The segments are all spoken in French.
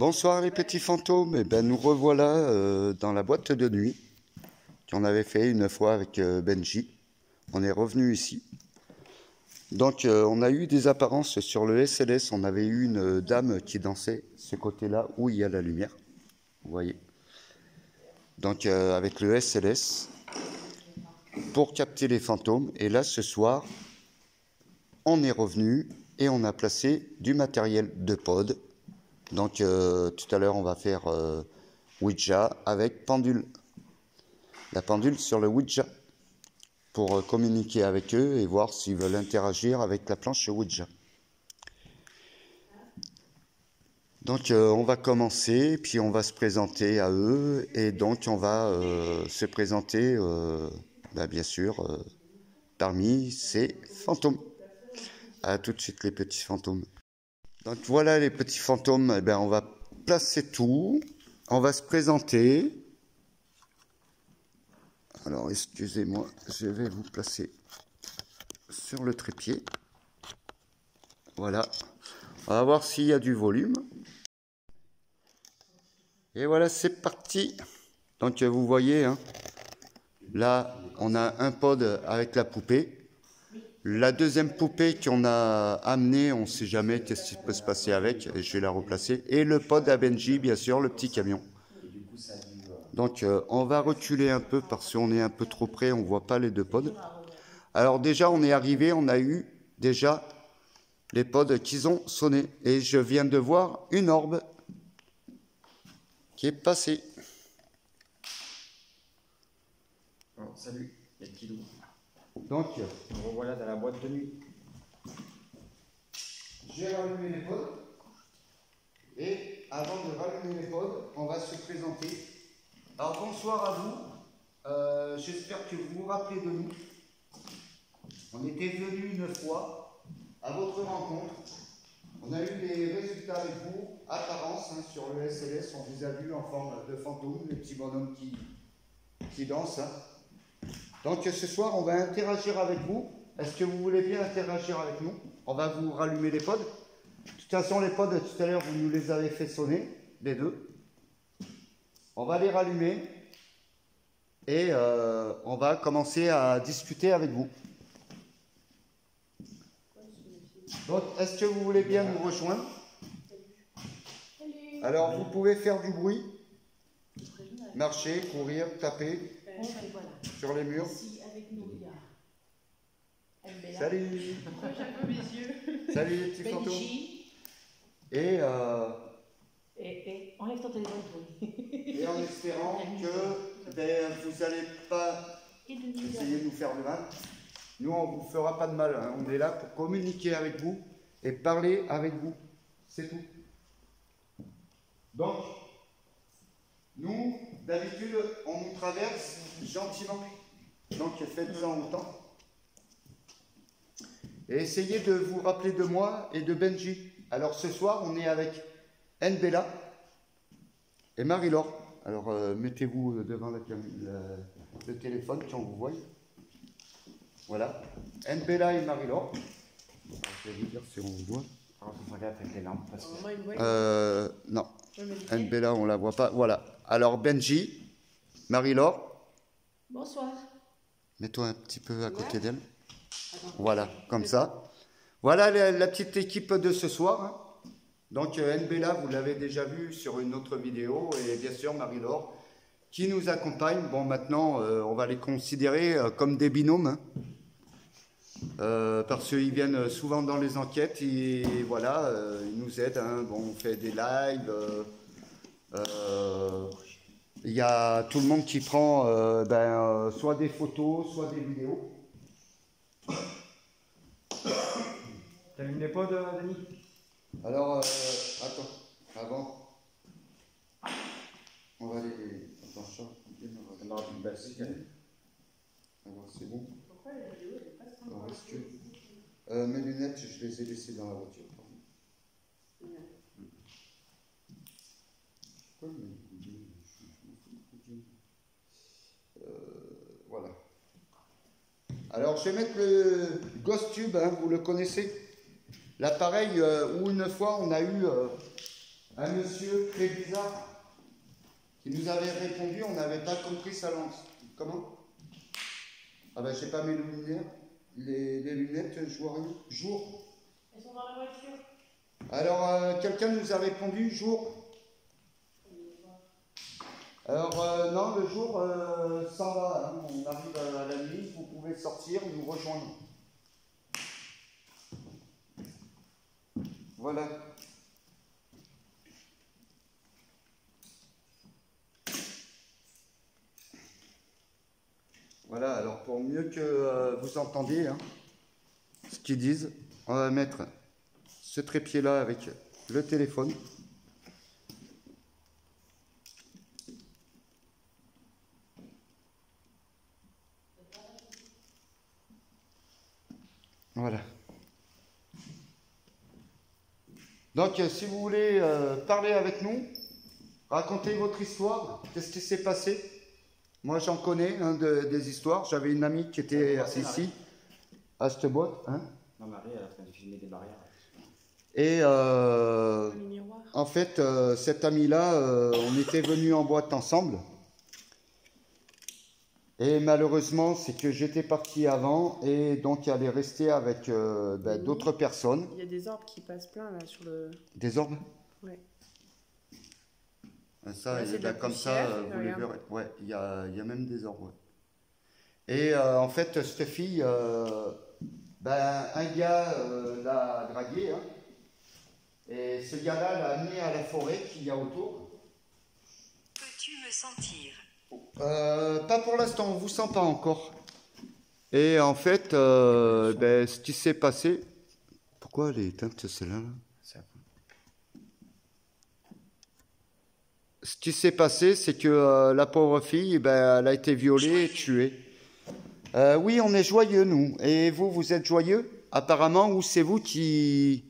Bonsoir les petits fantômes, et ben nous revoilà dans la boîte de nuit qu'on avait fait une fois avec Benji. On est revenu ici. Donc on a eu des apparences sur le SLS, on avait eu une dame qui dansait ce côté-là où il y a la lumière, vous voyez. Donc avec le SLS pour capter les fantômes. Et là ce soir, on est revenu et on a placé du matériel de pod. Donc tout à l'heure on va faire Ouija avec pendule. La pendule sur le Ouija pour communiquer avec eux et voir s'ils veulent interagir avec la planche Ouija. Donc on va commencer, puis on va se présenter à eux et donc on va se présenter bien sûr parmi ces fantômes. À tout de suite les petits fantômes. Donc voilà les petits fantômes, eh bien, on va placer tout, on va se présenter. Alors excusez-moi, je vais vous placer sur le trépied. Voilà, on va voir s'il y a du volume. Et voilà, c'est parti. Donc vous voyez, hein, là on a un pod avec la poupée. La deuxième poupée qu'on a amenée, on ne sait jamais qu'est-ce qui peut se passer avec, et je vais la replacer. Et le pod à Benji, bien sûr, le petit camion. Donc on va reculer un peu parce qu'on est un peu trop près, on ne voit pas les deux pods. Alors déjà, on est arrivé, on a eu déjà les pods qui ont sonné. Et je viens de voir une orbe qui est passée. Oh, salut, les petits loups. Donc, nous revoilà dans la boîte de nuit. J'ai rallumé les pods. Et avant de rallumer les pods, on va se présenter. Alors bonsoir à vous. J'espère que vous vous rappelez de nous. On était venus une fois à votre rencontre. On a eu des résultats avec vous, apparence, hein, sur le SLS. On vous a vu en forme de fantôme, les petits bonhommes qui dansent. Hein. Donc ce soir, on va interagir avec vous. Est-ce que vous voulez bien interagir avec nous? On va vous rallumer les pods. De toute façon, les pods, tout à l'heure, vous nous les avez fait sonner, les deux. On va les rallumer et on va commencer à discuter avec vous. Donc, est-ce que vous voulez bien nous rejoindre? Alors, vous pouvez faire du bruit, marcher, courir, taper sur les murs. Salut. Salut les petits fantômes. Et enlève ton téléphone. Et en espérant que vous n'allez pas essayer de nous faire de mal. Nous, on ne vous fera pas de mal. Hein. On est là pour communiquer avec vous et parler avec vous. C'est tout. Donc, nous, d'habitude, on nous traverse gentiment. Donc, faites-en autant. Et essayez de vous rappeler de moi et de Benji. Alors, ce soir, on est avec Nbella et Marie-Laure. Alors, mettez-vous devant le téléphone quand vous voyez. Voilà. Nbella et Marie-Laure. Je vais vous dire si on vous voit. Alors, il faut regarder avec les lampes parce que... Non. Nbella, on la voit pas. Voilà. Alors, Benji, Marie-Laure. Bonsoir. Mets-toi un petit peu à côté d'elle. Voilà, comme ça. Voilà la petite équipe de ce soir. Hein. Donc Nbella, vous l'avez déjà vu sur une autre vidéo, et bien sûr Marie-Laure qui nous accompagne. Bon, maintenant, on va les considérer comme des binômes, hein. Parce qu'ils viennent souvent dans les enquêtes et voilà, ils nous aident. Hein. Bon, on fait des lives. Il y a tout le monde qui prend soit des photos, soit des vidéos. T'allumes les pods, Denis? Alors, attends, avant, on va les... Attention, alors c'est bon. Pourquoi la vidéo elle est pas Mes lunettes, je les ai laissées dans la voiture. Voilà. Alors, je vais mettre le Ghost Tube, hein, vous le connaissez. L'appareil où une fois on a eu un monsieur très bizarre qui nous avait répondu, on n'avait pas compris sa langue. Comment? Ah ben, j'ai pas mes lumières. Les lunettes, je vois rien. Jour. Elles sont dans la voiture. Alors, quelqu'un nous a répondu jour. Alors, non, le jour s'en va. Hein. On arrive à la nuit, vous pouvez sortir, nous rejoindre. Voilà. Voilà, alors pour mieux que vous entendiez hein, ce qu'ils disent, on va mettre ce trépied-là avec le téléphone. Voilà. Donc, si vous voulez parler avec nous, raconter votre histoire, qu'est-ce qui s'est passé? Moi, j'en connais des histoires. J'avais une amie qui était ici, à cette boîte. Hein? Non, Marie, elle est en train de filmer des barrières. Et en fait, cette amie-là, on était venus en boîte ensemble. Et malheureusement, c'est que j'étais parti avant et donc elle est restée avec d'autres personnes. Il y a des orbes qui passent plein là sur le... Des orbes? Ouais. Ça, Là, c'est de la comme poussière, ça, vous les regarde. verrez. Ouais, il y a même des orbes. Ouais. Et en fait, cette fille, un gars l'a draguée. Hein, et ce gars-là l'a amené à la forêt qu'il y a autour. Peux-tu me sentir? Pas pour l'instant, on ne vous sent pas encore. Et en fait, ce qui s'est passé... Pourquoi elle est éteinte celle-là là? Ce qui s'est passé, c'est que la pauvre fille, elle a été violée et tuée. Oui, on est joyeux, nous. Et vous, vous êtes joyeux? Apparemment, ou c'est vous qui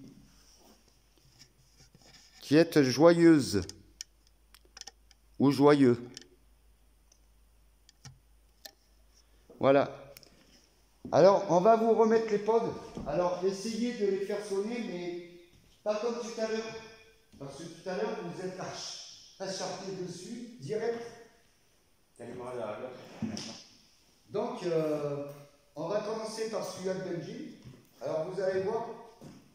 êtes joyeuse ou joyeux. Voilà. Alors, on va vous remettre les pods. Alors, essayez de les faire sonner, mais pas comme tout à l'heure. Parce que tout à l'heure, vous êtes acharné dessus, direct. Donc, on va commencer par celui-là de Belgique. Alors, vous allez voir.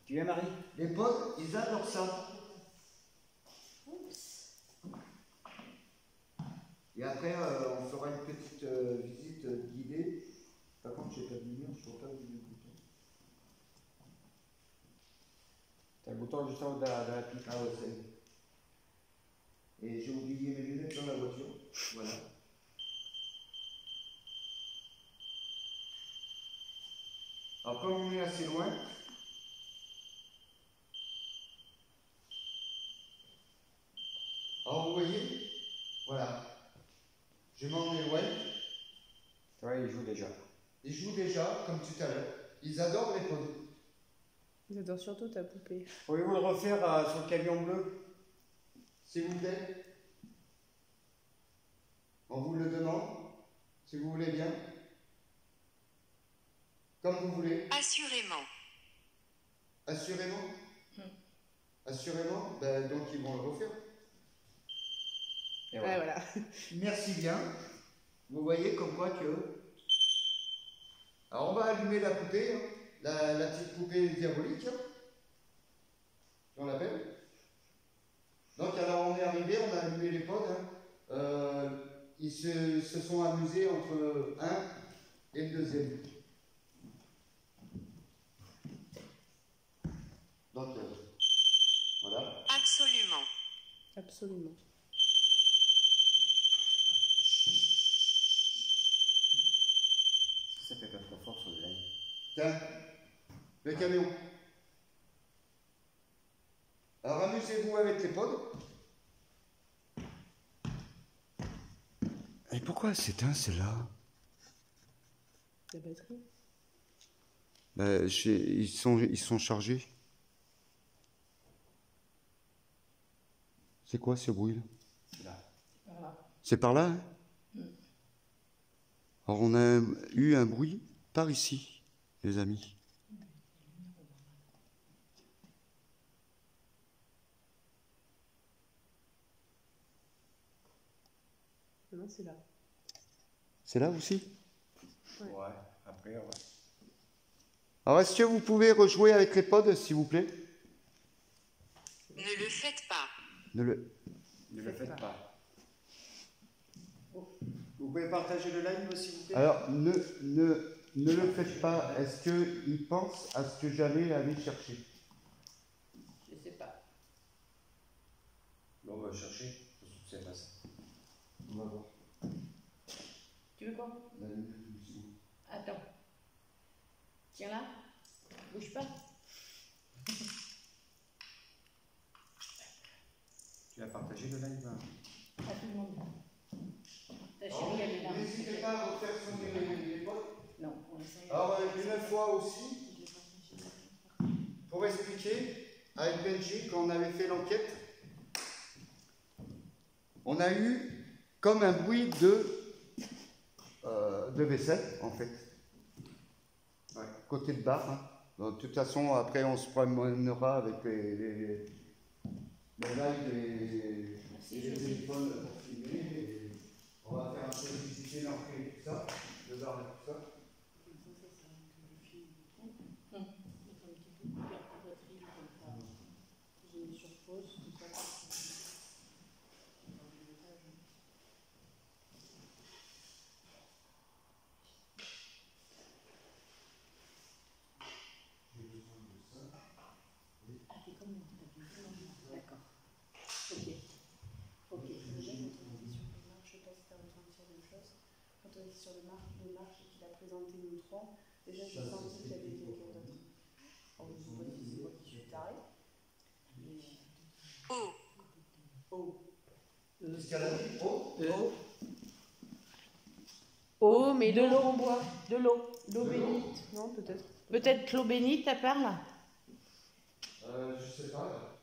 Tu viens, Marie? Les pods, ils adorent ça. Et après, on fera une petite visite guidée. Par contre, je n'ai pas de lumière, je ne vois pas où il est le bouton. T'as le bouton juste en haut de la pique. Ah ouais, c'est. Et j'ai oublié mes lunettes dans la voiture. Voilà. Alors, comme on est assez loin, alors vous voyez, voilà. Je m'en éloigne. Ouais, il joue déjà. Ils jouent déjà, comme tout à l'heure. Ils adorent les pods. Ils adorent surtout ta poupée. Pouvez-vous le refaire sur le camion bleu? S'il vous plaît. On vous le demande, si vous voulez bien. Comme vous voulez. Assurément. Assurément. Assurément, donc ils vont le refaire. Et Ouais, voilà. Merci bien. Vous voyez comme quoi que... Alors on va allumer la poupée, hein, la petite poupée diabolique, hein, on l'appelle. Donc alors on est arrivé, on a allumé les pods. Hein. Ils se sont amusés entre un et le deuxième. Donc voilà. Absolument. Absolument. Ça fait pas trop fort sur le live. Tiens, le camion. Alors amusez-vous avec les pods. Et pourquoi elle s'éteint celle-là? La batterie. Ils sont chargés. C'est quoi ce bruit là? Voilà. C'est par là, hein? Alors on a eu un bruit par ici, les amis. Non, c'est là. C'est là aussi? Ouais. Ouais, après, ouais. Alors, est-ce que vous pouvez rejouer avec les pods, s'il vous plaît? Ne le faites pas. Ne le... Ne le Faites faites pas. pas. Vous pouvez partager le live, s'il vous plaît? Alors, ne le faites pas. Est-ce qu'il pense à ce que j'allais aller chercher? Je sais pas. Bon, on va chercher. C'est pas ça. On va voir. Tu veux quoi? Attends. Tiens là. Bouge pas. Tu as partagé le live? Hein? À tout le monde. Ta chérie, elle est là. N'hésitez pas à refaire sonner les pods. Non, on essaye. Alors, une fois aussi, pour expliquer, avec Benji, quand on avait fait l'enquête, on a eu comme un bruit de vaisselle, en fait. Ouais, côté de bar. Hein. De toute façon, après, on se promènera avec les lives et les téléphones pour filmer. Et on va faire un peu visiter l'entrée et tout ça, le bar et tout ça. J'ai mis sur pause, tout ça. D'accord. Ok. Ok. Déjà, quand on était sur les marches, je sais pas si tu as ressenti la même chose. Quand on était sur les marches et qu'il a présenté nous trois, déjà j'ai senti qu'il y avait quelqu'un d'autre. Alors, je ne sais pas si c'est moi qui suis taré. Mais. Oh. Oh. Qu'est-ce qu'elle a dit? Oh, Oh. Oh, mais de l'eau en bois. De l'eau. L'eau bénite. Non, peut-être. Peut-être l'eau bénite, elle parle? je sais pas.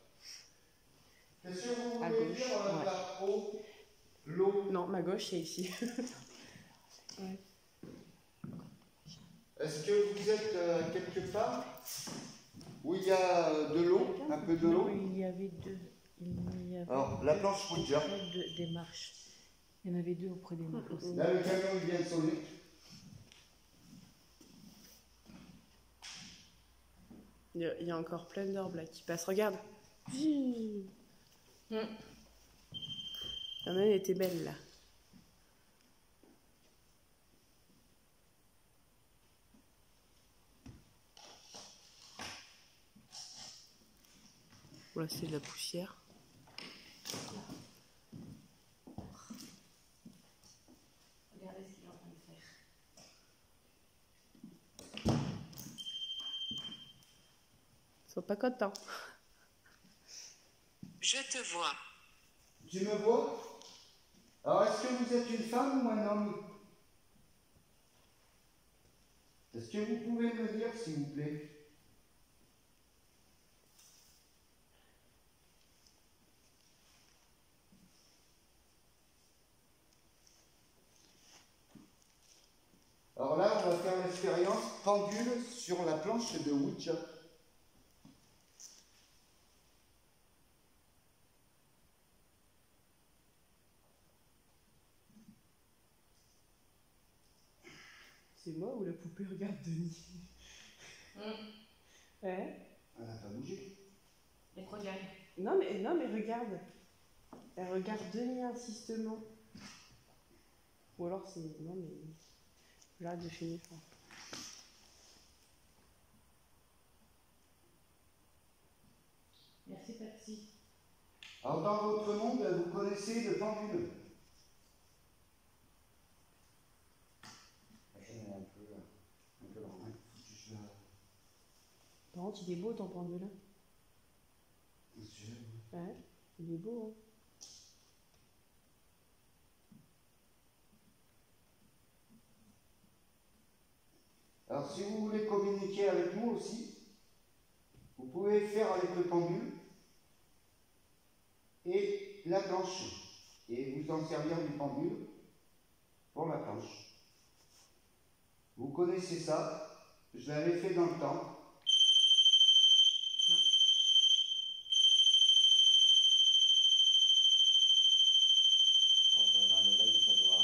Qu'est-ce que vous À voulez gauche, dire ouais. par eau? L'eau? Non, ma gauche, c'est ici. Ouais. Est-ce que vous êtes quelque part où il y a de l'eau, un peu de l'eau? Il y avait deux. Il y avait Alors, la planche Ouija. auprès des marches. Il y en avait deux auprès des marches aussi. Là, le camion il vient de sonner. Il y a encore plein d'orbes là qui passent. Regarde. La elle était belle là. Là, c'est de la poussière. Regardez ce qu'il est en train de faire. Ils sont pas contents. Je te vois. Tu me vois? Alors, est-ce que vous êtes une femme ou un homme? Est-ce que vous pouvez me dire, s'il vous plaît? Alors là, on va faire l'expérience pendule sur la planche de Ouija. C'est moi ou la poupée regarde Denis? Ouais. Elle n'a pas bougé. Et regarde. Non mais regarde. Elle regarde Denis insistement. Ou alors c'est. Non mais. J'arrête de filmer, je crois. Merci Patsy. Alors, dans votre monde, vous connaissez le pendule? Un peu lent, hein. Par contre, il est beau ton pendule. Ouais, il est beau. Hein. Alors, si vous voulez communiquer avec nous aussi, vous pouvez faire avec le pendule et la planche, et vous en servir du pendule pour la planche. Vous connaissez ça, je l'avais fait dans le temps. Dans le live, ça doit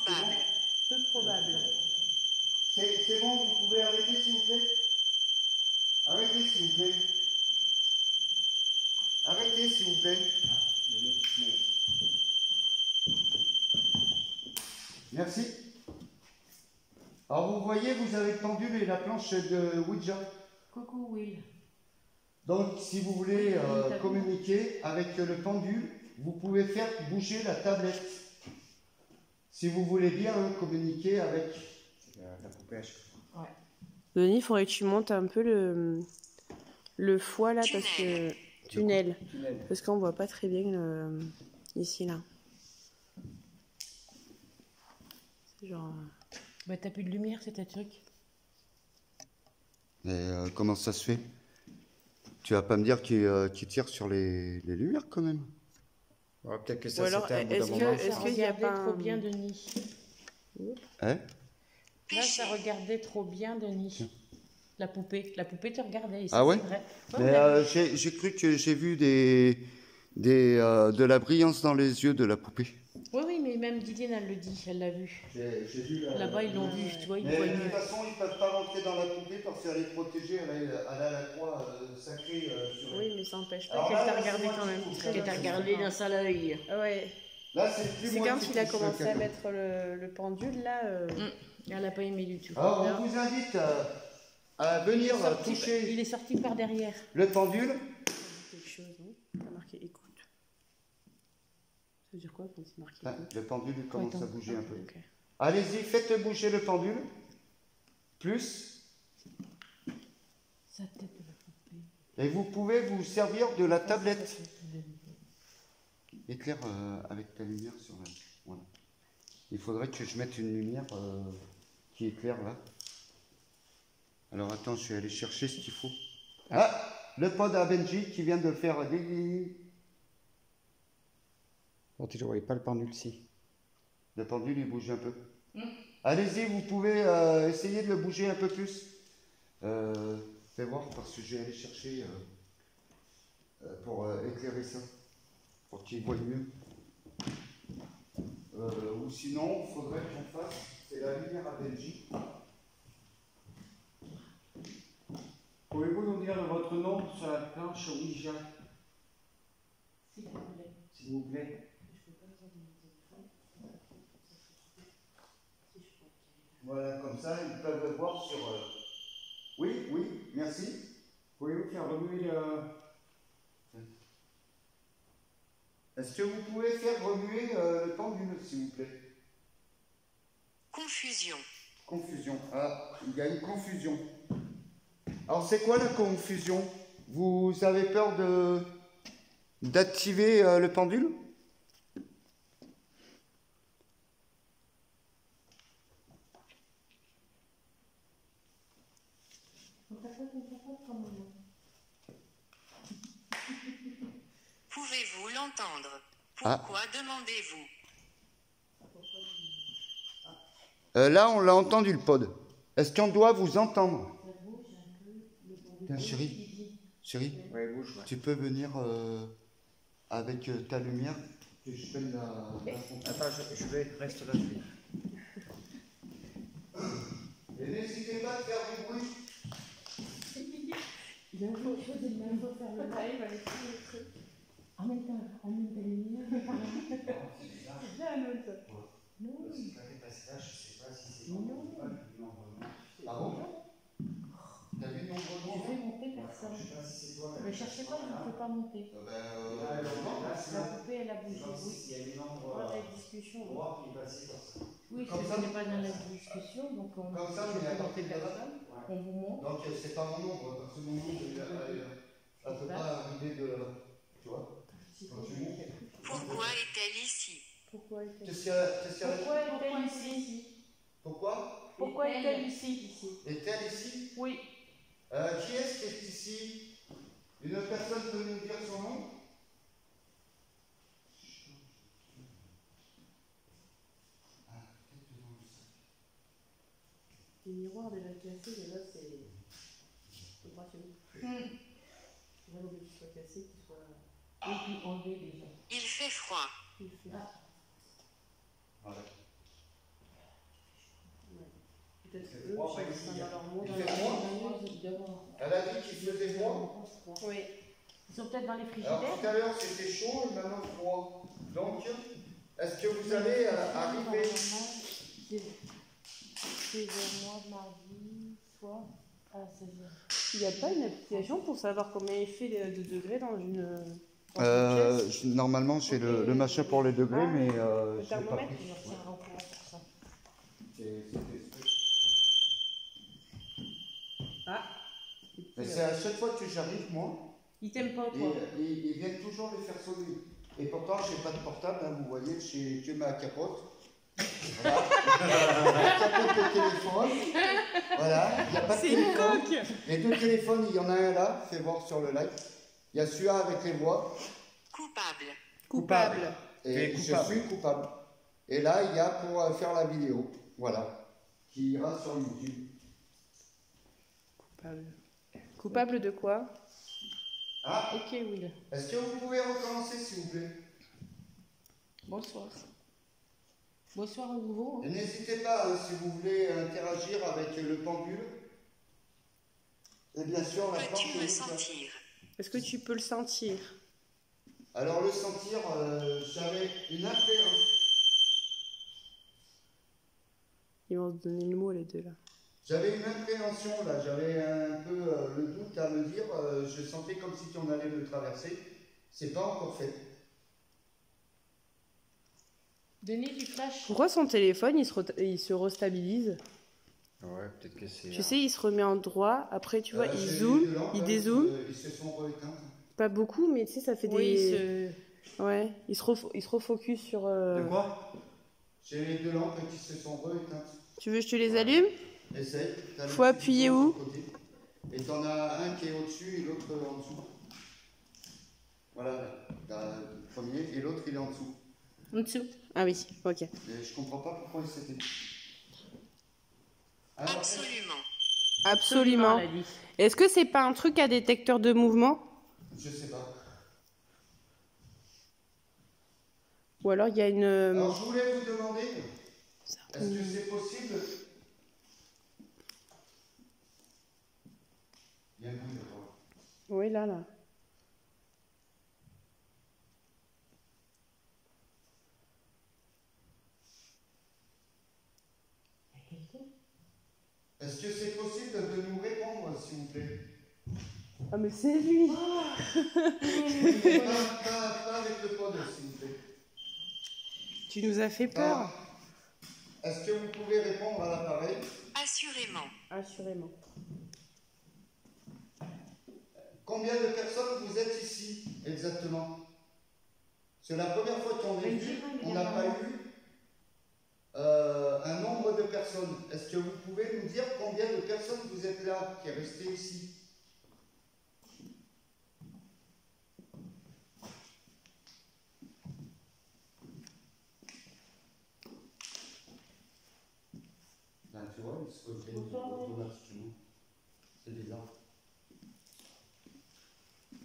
probable. Peu probable. C'est bon, vous pouvez arrêter s'il vous plaît? Arrêtez s'il vous plaît. Arrêtez s'il vous plaît. Merci. Alors vous voyez, vous avez le pendule et la planche de Ouija. Coucou Will. Donc si vous voulez communiquer avec le pendule, vous pouvez faire bouger la tablette. Si vous voulez bien communiquer avec la poupée à chaque fois. Ouais. Denis, il faudrait que tu montes un peu le foie là parce que. Tunnel. Parce qu'on voit pas très bien ici là. C'est genre. Bah t'as plus de lumière, c'est ta truc. Mais comment ça se fait? Tu vas pas me dire qu'il tire sur les lumières quand même? Ouais, peut-être que Ou ça alors, c'était un bout d'un est-ce moment. que- est-ce qu'il y a pas trop un- bien Denis. Hein? Là, ça regardait trop bien Denis. La poupée te regardait ici, Ah ouais? c'est vrai. Ouais, Mais on a vu. j'ai cru que j'ai vu de la brillance dans les yeux de la poupée. Oui, mais même Didier, elle le dit, elle l'a vu. J'ai vu Là-bas, ils l'ont vu, tu vois, ils Mais voient de toute mieux. façon, ils ne peuvent pas rentrer dans la poupée parce qu'elle est protégée, elle a la croix sacrée sur elle. Oui, mais ça n'empêche pas Alors qu'elle là, t'a là, regardé c'est moi quand qui même. trouve Très que Et t'as c'est regardé d'un sale œil. Ah ouais. Là, c'est plus C'est moi quand qui il a touche le commencé à cadeau. mettre le pendule là. Elle n'a pas aimé du tout. Alors, on vous invite à venir toucher Il est sorti par derrière. le pendule. Quelque chose, non? T'as marqué écoute. Ça veut dire quoi quand c'est marqué Ah, écoute? le pendule il commence à bouger un peu. Ok. Allez-y, faites bouger le pendule. Plus. Sa tête de la poupée. Et vous pouvez vous servir de la tablette. Éclaire avec ta lumière sur la... Voilà. Il faudrait que je mette une lumière qui éclaire là. Alors attends, je vais aller chercher ce qu'il faut. Ah, le pod à Benji qui vient de faire des... Bon, tu ne voyais pas le pendule, si. Le pendule il bouge un peu. Allez-y, vous pouvez essayer de le bouger un peu plus. Fais voir parce que je vais aller chercher pour éclairer ça. Pour qu'il voie mieux. Ou sinon, il faudrait qu'on fasse, c'est la lumière à Benji. Pouvez-vous nous dire votre nom sur la planche Ouija, s'il vous plaît? Voilà, comme ça, ils peuvent voir sur... Oui, oui, merci. Pouvez-vous faire remuer le... Est-ce que vous pouvez faire remuer le pendule, s'il vous plaît? Confusion. Confusion. Ah, il y a une confusion. Alors, c'est quoi la confusion? Vous avez peur d'activer le pendule? Pouvez-vous l'entendre? Ah. Pourquoi demandez-vous? Là, on l'a entendu, le pod. Est-ce qu'on doit vous entendre? Tiens, chérie, Ouais, bouge, ouais. tu peux venir avec ta lumière que je prenne la fontaine. Attends, je vais, reste là, je vais. Et n'hésitez pas à faire du bruit. Il a autre chose, il faut faire le live avec tous les trucs. En même temps, ta lumière. C'est bien un autre. Non. Je sais pas si c'est Non. Ah bon? T'as vu le nombre de Je vais monter personne. Je sais pas si c'est toi. Ne cherchez pas, je ne peux pas monter. La poupée, elle a bougé. Oui. Il y a des nombres Voilà la discussion. droits qui passent comme ça. Oui, Comme je ça. n'est pas dans la discussion, donc on Comme ça, je mais peux à monter partir de là. personne. On vous montre. Donc c'est pas mon nombre, parce que mon nombre, elle peut pas arriver de... Tu vois? Quand tu montes. Pourquoi est-elle ici? Pourquoi est-elle Qu'est-ce qu'il y a? Pourquoi est-elle ici? Pourquoi? Pourquoi est-elle ici? Est-elle ici? Oui. Qui est-ce qui est ici? Une personne peut nous dire son nom? Les miroirs déjà cassés, déjà c'est pas chez nous. Là, on veut qu'ils soient cassés, qu'ils soient. Et puis enlever déjà. Il fait froid. Il fait. Voilà. Peut-être C'est eux, froid, qui pas sont ici, dans hein. leur monde. Il dans fait leur froid monde. Elle a dit qu'il faisait froid. Oui. Ils sont peut-être dans les Alors frigidaires. tout à l'heure c'était chaud et maintenant froid. Donc, est-ce que vous allez arriver... C'est vers moi mardi soir à 16h. Il n'y a pas une application pour savoir combien il fait de degrés dans une pièce? Normalement, j'ai le machin pour les degrés, mais Le je l'ai pas thermomètre? pris. Je leur tiendrai au courant pour ça. Ah. Mais c'est à chaque fois que j'arrive, moi, Il t'aime pas, et toi? ils viennent toujours les faire sonner. Et pourtant, je n'ai pas de portable, hein, vous voyez, j'ai que ma capote. Voilà. La capote de téléphone. Voilà, il n'y a pas de C'est une téléphone. coque! Les deux téléphones, il y en a un là, fais voir sur le live. Il y a celui-là avec les voix. Coupable. Coupable. Et Tu es je coupable. suis coupable. Et là, il y a pour faire la vidéo. Voilà. Qui ira sur YouTube. Coupable. Coupable de quoi? Ah, Ok, Will. est-ce que vous pouvez recommencer, s'il vous plaît? Bonsoir. Bonsoir à nouveau. Et n'hésitez pas, hein, si vous voulez interagir avec le pendule. Et bien sûr, la porte Peux-tu est me ouverte. sentir? Est-ce que tu peux le sentir? Alors, le sentir, j'avais une impréhension. Ils vont se donner le mot, les deux, là. J'avais une impréhension, là. J'avais un peu le doute à me dire. Je sentais comme si on allait le traverser. C'est pas encore fait. Denis, du flash. Pourquoi son téléphone, il se restabilise? Ouais, peut-être que c'est. Tu sais, il se remet en droit. Après, tu vois, il J'ai zoome, eu de lampes, il hein, dézoome. Ils se sont rééteints. Pas beaucoup, mais tu sais, ça fait Oui, des... Ouais, il se refocus sur... De quoi? J'ai les deux lampes qui se sont rééteintes. Tu veux que je te les allume? Essaye. T'as le Faut petit appuyer bouton où? de côté. Et t'en as un qui est au-dessus et l'autre en dessous. Voilà, t'as le premier et l'autre il est en dessous. En dessous. Ah oui, ok. Et je comprends pas pourquoi il s'était. Alors, Absolument. Absolument. elle a dit. Est-ce que c'est pas un truc à détecteur de mouvement? je sais pas. Ou alors il y a une... Alors je voulais vous demander, est-ce que c'est possible? Il y a un bruit d'accord. Oui, là. Est-ce que c'est possible de nous répondre, s'il vous plaît? Ah mais c'est lui. Pas avec le pod, s'il vous plaît. Tu nous as fait peur. Est-ce que vous pouvez répondre à l'appareil? Assurément. Assurément. Combien de personnes vous êtes ici, exactement? C'est la première fois qu'on est vu, on n'a pas eu un nombre de personnes. Est-ce que vous pouvez nous dire combien de personnes vous êtes là, qui est resté ici? Ben, tu vois, il se organise automatiquement. C'est bizarre.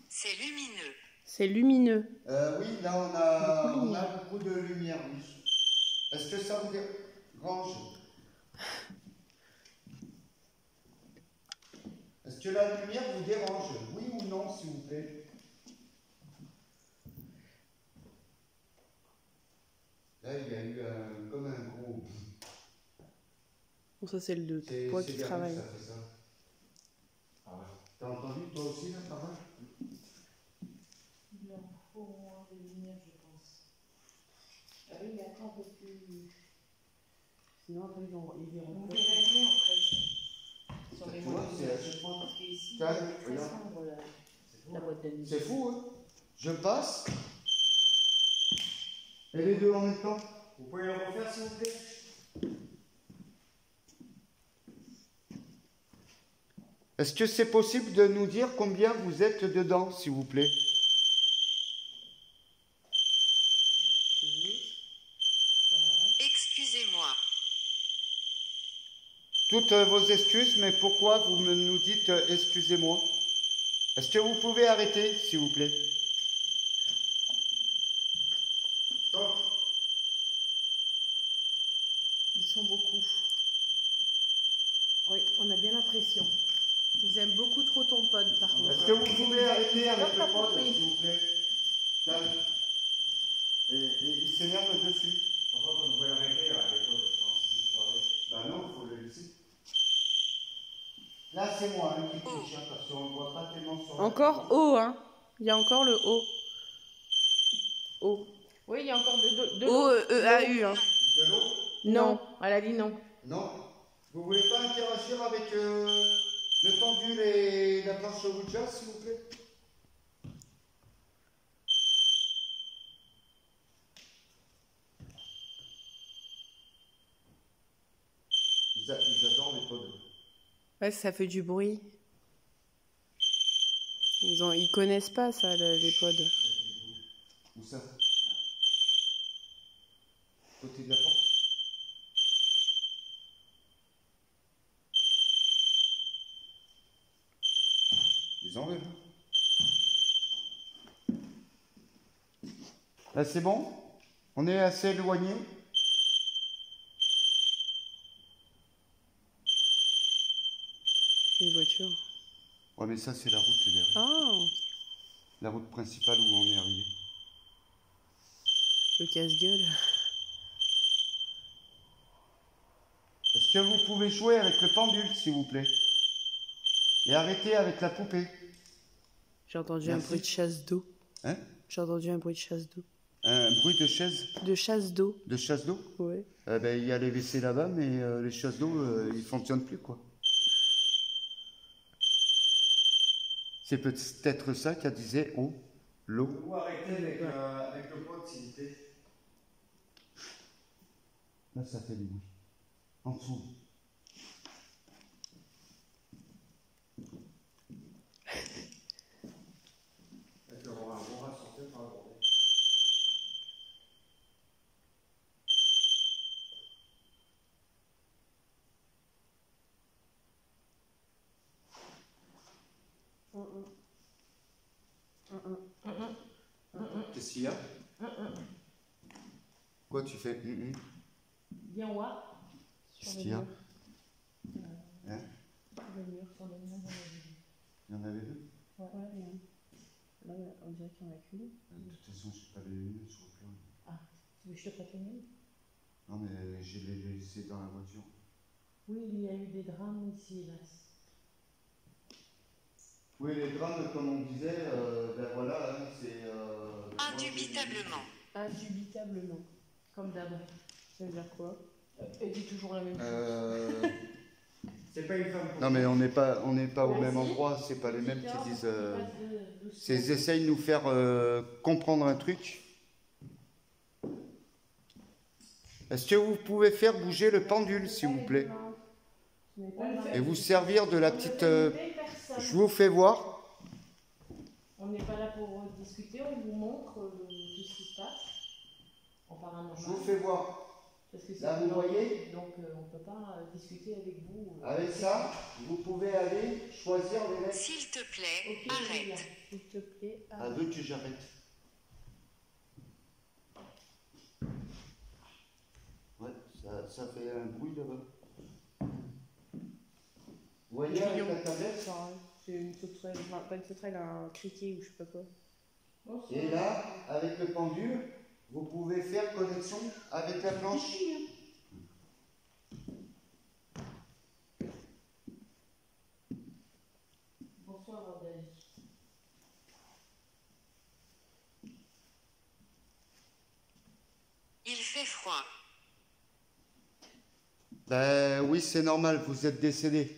C'est lumineux. C'est lumineux. Oui, là on a beaucoup de lumière, oui. Est-ce que ça vous dérange? Est-ce que la lumière vous dérange? Oui ou non, s'il vous plaît? Là, il y a eu comme un gros... Bon, ça c'est le C'est poids qui Gary, travaille. ça fait ça. Ah ouais. T'as entendu toi aussi là, pas mal? Il en faut au moins des lumières, je pense. Ah oui, mais attends, parce que. Sinon après ils verront. On verrait bien après. Sur les Tu vois, moyens c'est à de- chaque fois. Parce qu'ici, Tiens, elle est très regarde. sombre, la boîte de nuit. C'est fou, hein? Je passe. Et les deux en même temps. Vous pouvez le refaire, s'il vous plaît? Est-ce que c'est possible de nous dire combien vous êtes dedans, s'il vous plaît? 2, 3. Excusez-moi. Toutes vos excuses, mais pourquoi vous nous dites excusez-moi? Est-ce que vous pouvez arrêter, s'il vous plaît? Stop. Ils sont beaucoup. Oui, on a bien l'impression. Ils aiment beaucoup trop ton pod, par contre. Est-ce que vous pouvez arrêter avec pas le pod, compris. s'il vous plaît? Calme. Et il s'énerve dessus. Par contre, on devrait l'arrêter là, les potes, je pense. Il faut arrêter. Bah non, il faut le laisser. Là, c'est moi qui triche, hein, parce qu'on ne voit pas tellement sur la Encore photo. haut, hein. Il y a encore le haut. Haut. Oui, il y a encore de O, l'eau. E-A-U, hein. De l'eau? Non. Elle a dit non. Non. Vous voulez pas interagir avec le pendule et la planche Ouija, s'il vous plaît? Ils adorent les pods. Ouais, ça fait du bruit. Ils connaissent pas ça, les pods. Où ça? Côté de la porte? Ils enlèvent. Là, c'est bon? On est assez éloigné? Une voiture. Ouais, mais ça, c'est la route derrière. Ah, La route principale où on est arrivé. le casse-gueule. Est-ce que vous pouvez jouer avec le pendule, s'il vous plaît? Et arrêter avec la poupée. J'ai entendu Merci. un bruit de chasse d'eau. Hein? J'ai entendu un bruit de chasse d'eau. Un bruit de chaise? De chasse d'eau, De chasse d'eau? ouais. Ben, il y a les WC là-bas, mais les chasses d'eau, ils fonctionnent plus, quoi. C'est peut-être ça qu'elle disait, oh, l'eau. Ou arrêter avec le pod, s'il vous plaît. Là, ça fait du bruit. En dessous. On va sortir par la bordée. Qu'est-ce qu'il y a? Quoi, tu fais? Bien voir. Qu'est-ce qu'il y a? Hein? Le mur, sur le mur, on a vu. Il y en avait deux? Ouais, rien. Là, on dirait qu'il n'y en a qu'une. De toute façon, je n'ai pas les lunettes, je vois plus rien. Tu veux que je te prête les miennes? Non, mais je les ai laissés dans la voiture. Oui, il y a eu des drames ici, hélas. Oui, les drames, comme on disait, ben voilà, hein, c'est... Indubitablement. Indubitablement. Comme d'hab. Ça veut dire quoi? Elle dit toujours la même chose. C'est pas une femme. Non, mais on n'est pas au Ouais, même si. endroit, c'est pas les mêmes qui Différence, disent... on passe de C'est ils essayent de nous faire comprendre un truc. Est-ce que vous pouvez faire bouger le pendule, s'il vous plaît? Et vous servir de la petite... je vous fais voir. On n'est pas là pour discuter, on vous montre tout ce qui se passe. En paranormal. Je vous fais voir. Parce que c'est Là, vous voyez? donc on ne peut pas discuter avec vous. Avec ça, vous pouvez aller choisir les lettres. S'il te plaît, Ok, Julia, arrête. s'il te plaît. À deux que j'arrête. Ouais, ça fait un bruit là-bas. Vous voyez avec la tablette? C'est une sauterelle, enfin pas une sauterelle, un criquet ou je sais pas quoi. Et là, avec le pendule, vous pouvez faire connexion avec la planche. Bonsoir, Abdel. Il fait froid. Ben oui, c'est normal, vous êtes décédé.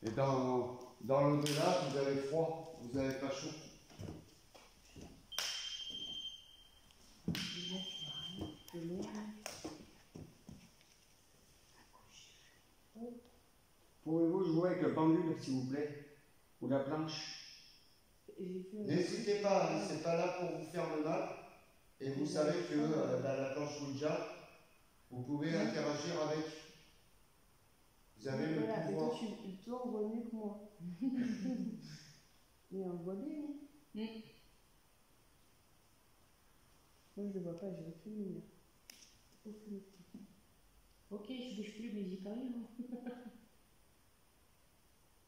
Et dans l'au-delà, vous avez froid, vous n'avez pas chaud. Pouvez-vous jouer avec le pendule, s'il vous plaît? Ou la planche? N'hésitez pas, hein, c'est pas là pour vous faire le mal. Et vous savez que dans la planche Ouija, vous pouvez interagir avec. Vous avez le Voilà, et pouvoir. toi on voit mieux que moi. Mais on le voit bien. Hein. Moi je le vois pas, j'ai aucune lumière. Aucune. Ok, je bouge plus, mais j'y peux rien.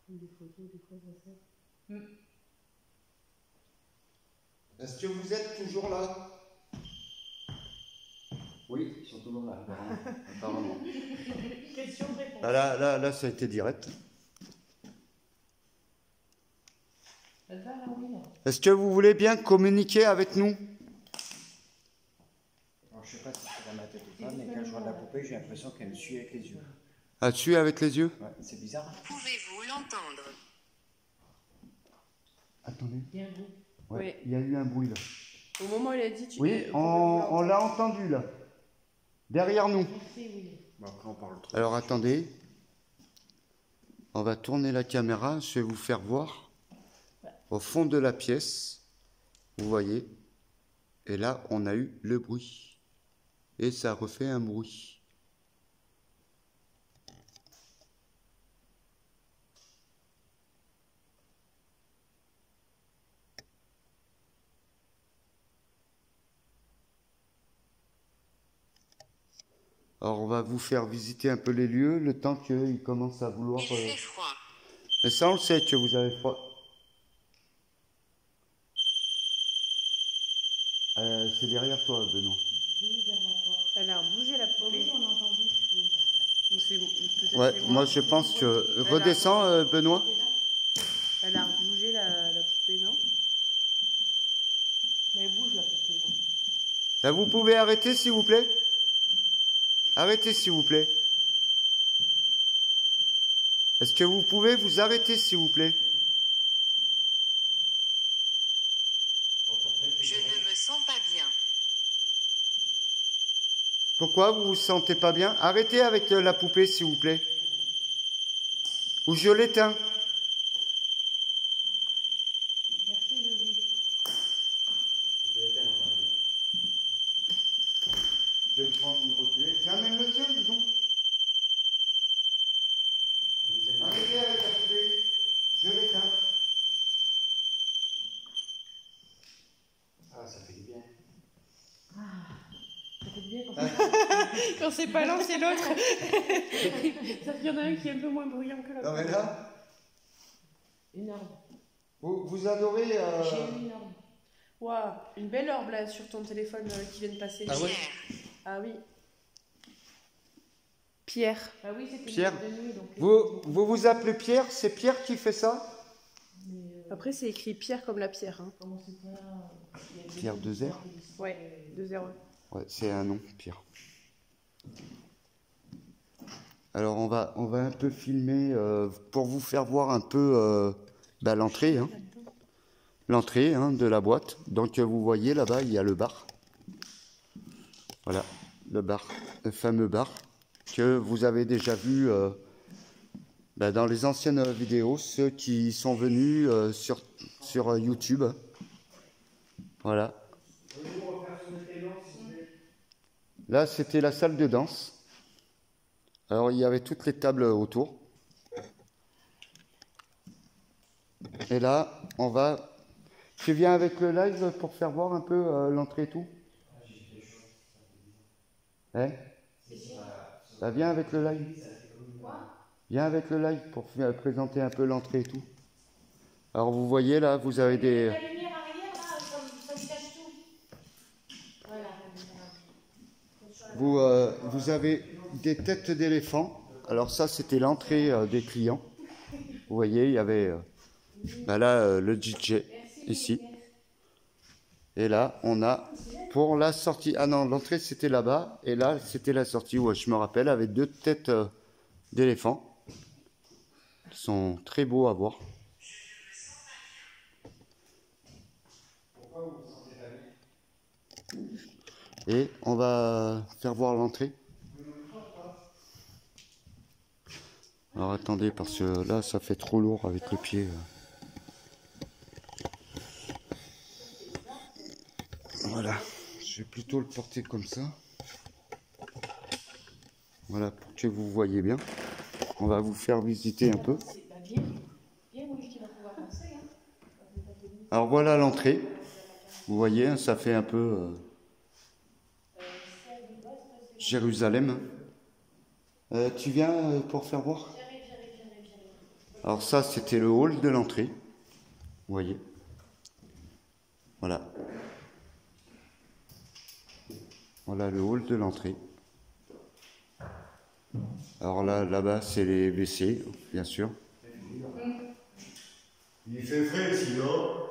Des photos, des fois, ça sert. Est-ce que vous êtes toujours là? Oui, ils sont toujours là, apparemment. Question-réponse. Ah, là, ça a été direct. Elle va là, oui, là. Est-ce que vous voulez bien communiquer avec nous? Alors, je sais pas si c'est dans ma tête ou pas, mais quand je vois la poupée, j'ai l'impression qu'elle me suit avec les yeux. Ah, tu avec les yeux? Ouais, c'est bizarre. Pouvez-vous l'entendre? Attendez. Il y a un bruit. Oui. Il y a eu un bruit là. Au moment où il a dit, tu Oui, on l'a entendu là. Derrière nous. Merci, oui. Bon, après, on parle trop. Alors attendez. On va tourner la caméra. Je vais vous faire voir. Au fond de la pièce. Vous voyez. Et là, on a eu le bruit. Et ça refait un bruit. Alors on va vous faire visiter un peu les lieux, le temps qu'il commence à vouloir... Il fait froid. Mais ça on le sait que vous avez froid. C'est derrière toi, Benoît. Oui, vers la porte. Elle a bougé la Oh, oui, poupée. on a entendu. Oui. Ou c'est peut-être Ouais, c'est moi je pense que... Redescends, Benoît. Elle a bougé la poupée, non? Mais elle bouge la poupée. Hein. Là, vous pouvez arrêter s'il vous plaît? Arrêtez s'il vous plaît. Est-ce que vous pouvez vous arrêter s'il vous plaît? Je ne me sens pas bien. Pourquoi vous vous sentez pas bien? Arrêtez avec la poupée s'il vous plaît. Ou je l'éteins. Merci, Josie. Je vais me prendre une reculée. C'est un même le tien, dis donc. Arrêtez avec la poupée. Je l'éteins. Ah, ça fait du bien. Ça fait bien quand ça. Quand c'est pas l'un, c'est l'autre. Ça fait qu'il y en a un qui est un peu moins bruyant que l'autre. Non mais là, Énorme. vous adorez... J'ai une énorme. Waouh, une belle orbe là sur ton téléphone qui vient de passer. Ah ouais? Pierre. Ah oui. Pierre. Ah oui, c'était Pierre, une de nuit, donc. vous appelez Pierre? C'est Pierre qui fait ça? Mais, Après, c'est écrit Pierre comme la pierre. Hein. comment c'est pas. Il y a des Pierre gens deux qui R? disent, Ouais, 2 RE. Ouais, c'est un nom, Pierre. Alors on va un peu filmer pour vous faire voir un peu l'entrée. Hein. L'entrée de la boîte. Donc vous voyez là-bas, il y a le bar. Voilà, le bar, le fameux bar que vous avez déjà vu dans les anciennes vidéos, ceux qui sont venus sur YouTube. Voilà. Là, c'était la salle de danse. Alors, il y avait toutes les tables autour. Et là, on va... Tu viens avec le live pour faire voir un peu l'entrée et tout? Hein? Bah, viens avec le live. Viens avec le live pour présenter un peu l'entrée et tout. Alors, vous voyez là, vous avez des... La lumière arrière, là, ça me cache tout. Voilà. Vous avez des têtes d'éléphants. Alors ça, c'était l'entrée des clients. Vous voyez, il y avait là le DJ ici. Et là, on a pour la sortie. Ah non, l'entrée c'était là-bas. Et là, c'était la sortie. Ouais, je me rappelle, avec 2 têtes d'éléphants. Ils sont très beaux à voir. Et on va faire voir l'entrée. Alors attendez, parce que là, ça fait trop lourd avec le pied. Voilà, je vais plutôt le porter comme ça. Voilà, pour que vous voyez bien. On va vous faire visiter un peu. Bah, viens, moi, tu vas pouvoir passer. Hein. Alors voilà l'entrée. Vous voyez, hein, ça fait un peu Jérusalem. Tu viens pour faire voir? J'arrive. Alors ça, c'était le hall de l'entrée. Vous voyez. Voilà. Voilà le hall de l'entrée. Alors là-bas, c'est les WC, bien sûr. Il fait frais sinon.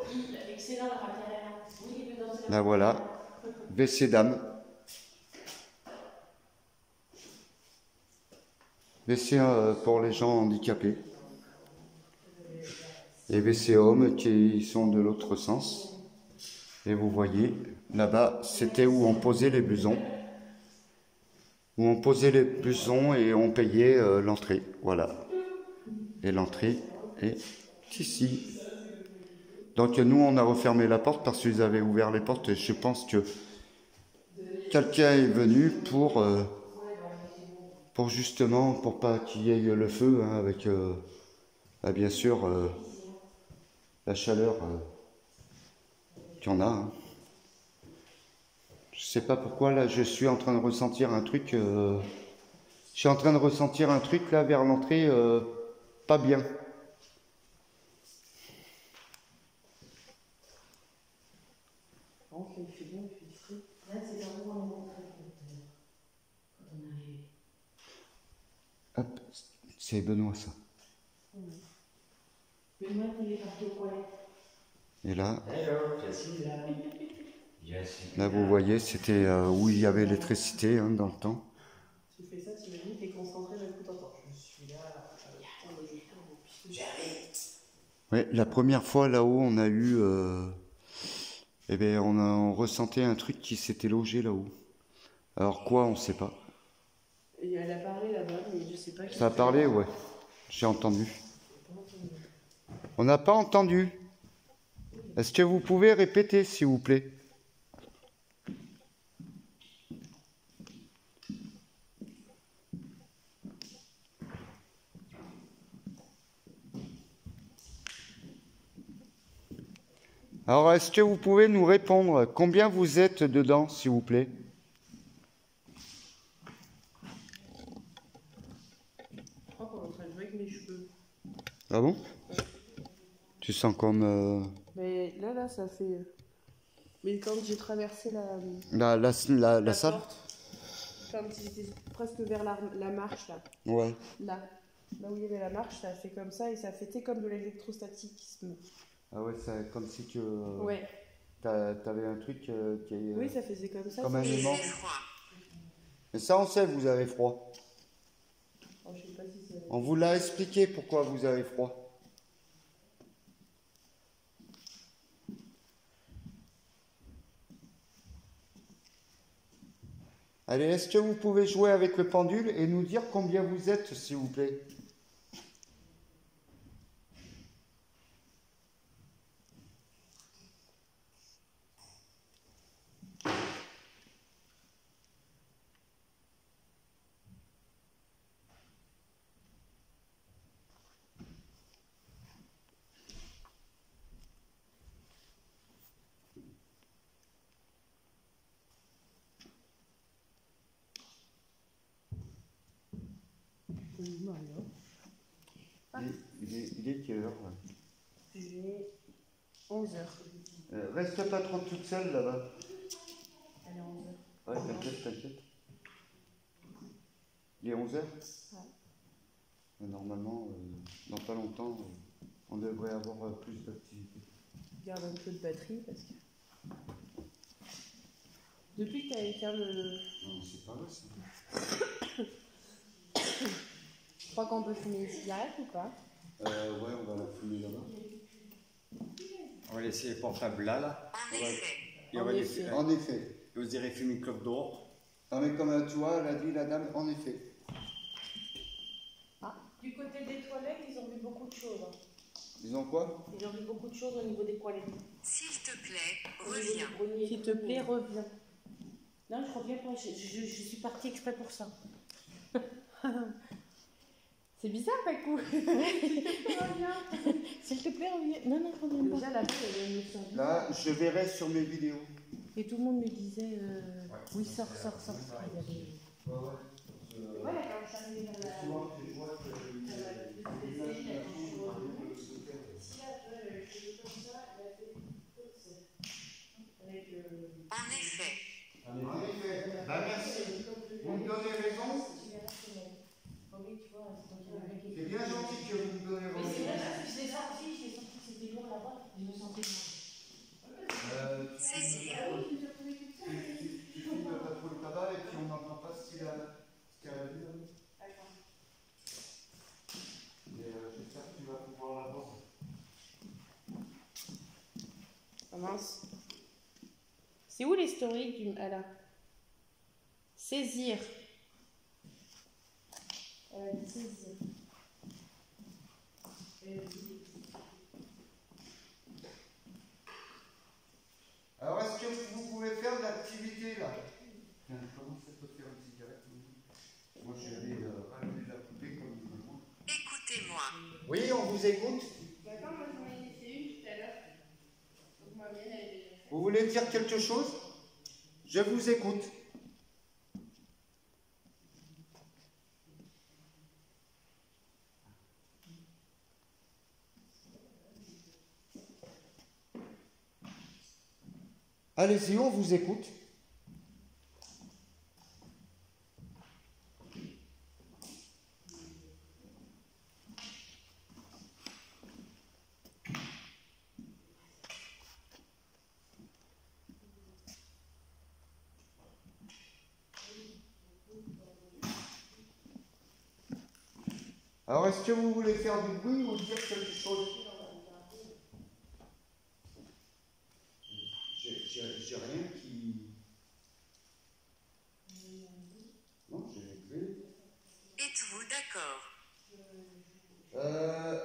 Excellent le matériel. Oui, dedans, c'est Là voilà, WC dames. WC pour les gens handicapés. Et WC hommes qui sont de l'autre sens. Et vous voyez, là-bas, c'était où on posait les blusons. Où on posait les blusons et on payait l'entrée. Voilà. Et l'entrée est ici. Donc nous, on a refermé la porte parce qu'ils avaient ouvert les portes. Et je pense que quelqu'un est venu pour justement, pour pas qu'il y ait le feu, hein, avec, bien sûr, la chaleur qu'il y en a. Hein. Je sais pas pourquoi, là, je suis en train de ressentir un truc. Je suis en train de ressentir un truc, là, vers l'entrée, pas bien. Là, c'est vraiment un moment très bon. Quand on arrive. Hop, c'est Benoît, ça. Benoît, il est parti aux toilettes. Et là, Hello, Jessica. là, vous voyez, c'était où il y avait l'électricité, hein, dans le temps. Tu fais ça, tu imagines, t'es concentré d'un coup, t'entends. Je suis là, Ouais, la première fois là-haut, on a eu, eh bien, on ressentait un truc qui s'était logé là-haut. Alors quoi, on ne sait pas. Et elle a parlé là-bas, mais je sais pas. Ça a parlé, ouais. J'ai entendu. On n'a pas entendu. Est-ce que vous pouvez répéter, s'il vous plaît? Alors, est-ce que vous pouvez nous répondre? Combien vous êtes dedans, s'il vous plaît? Je crois qu'on est en train de jouer avec mes cheveux. Ah bon? Tu sens comme... Mais là, ça fait. Mais quand j'ai traversé la salle? porte, comme si j'étais presque vers la marche, là. Ouais. Là où il y avait la marche, ça a fait comme ça et ça a fait comme de l'électrostatisme. Ah ouais, c'est comme si que... Ouais. T'avais un truc qui est... Oui, ça faisait comme ça. Comme un ça aimant. J'ai froid. Mais ça, on sait, vous avez froid. Oh, je sais pas si c'est. On vous l'a expliqué pourquoi vous avez froid. Allez, est-ce que vous pouvez jouer avec le pendule et nous dire combien vous êtes, s'il vous plaît? Il est quelle heure là? J'ai 11h. Reste pas trop toute seule là-bas. Elle est 11h. Ouais, t'inquiète. Il est 11h? Ouais. Normalement, dans pas longtemps, on devrait avoir plus d'activité. Garde un peu de batterie parce que. Depuis que tu as éteint le. Non, c'est pas vrai ça. Je crois qu'on peut fumer une cigarette ou pas? Ouais, on va la fumer là-bas. On va laisser les portables là. En effet. Et on va laisser. En effet. Vous direz fumer une clope dehors. Ah mais comme tu vois, elle a dit la dame, en effet. Du côté des toilettes, ils ont vu beaucoup de choses. Disons quoi? Ils ont vu beaucoup de choses au niveau des toilettes. S'il te plaît, Au niveau reviens. du grenier. S'il te plaît, reviens. Non, je reviens pas. Je suis partie exprès pour ça. C'est bizarre, Paco. S'il te plaît, reviens. Non, reviens pas. Déjà, la fille, elle me sent. Là, je verrai sur mes vidéos. Et tout le monde me disait oui, sors. Il y avait- Et voilà, quand je suis arrivée vers la. souvent tu vois que Si là, tu vois, je faisais comme ça, elle a fait comme ça. Avec. En effet. En effet. Bah, merci. Vous me donnez raison. C'est bien gentil que vous me donnez Mais c'est vrai, raison. parce que je l'ai senti que c'était lourd là-bas, je me sentais mal. Saisir. Tu filmes pas trop le tabac et puis on n'entend pas ce qu'elle a dit. D'accord. Mais j'espère que tu vas pouvoir la voir. Ah mince. C'est où l'historique du. Ah là. Saisir. Saisir. Alors, est-ce que vous pouvez faire de l'activité là? Tiens, comment ça peut faire une cigarette? Moi, je vais rallumer la poupée comme je veux. Écoutez-moi. Oui, on vous écoute. D'accord, moi j'en ai laissé une tout à l'heure. Donc ma mienne, elle est déjà faite. Vous voulez dire quelque chose? Je vous écoute. Allez-y, on vous écoute. Alors, est-ce que vous voulez faire du bruit ou dire quelque chose? J'ai rien qui... Non, j'ai vu. Êtes-vous d'accord?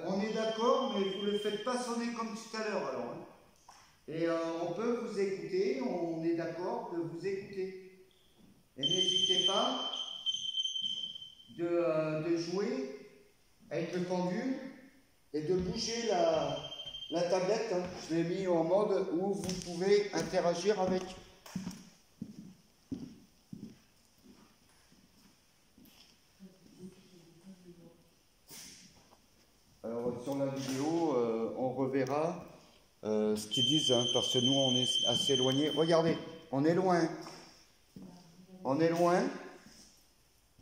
On est d'accord, mais vous ne le faites pas sonner comme tout à l'heure alors. Hein. Et on peut vous écouter, on est d'accord de vous écouter. Et n'hésitez pas de jouer avec le pendule et de bouger la tablette. Hein. Je l'ai mis en mode où vous pouvez interagir avec. Alors sur la vidéo, on reverra ce qu'ils disent, hein, parce que nous on est assez éloignés. Regardez, on est loin. On est loin.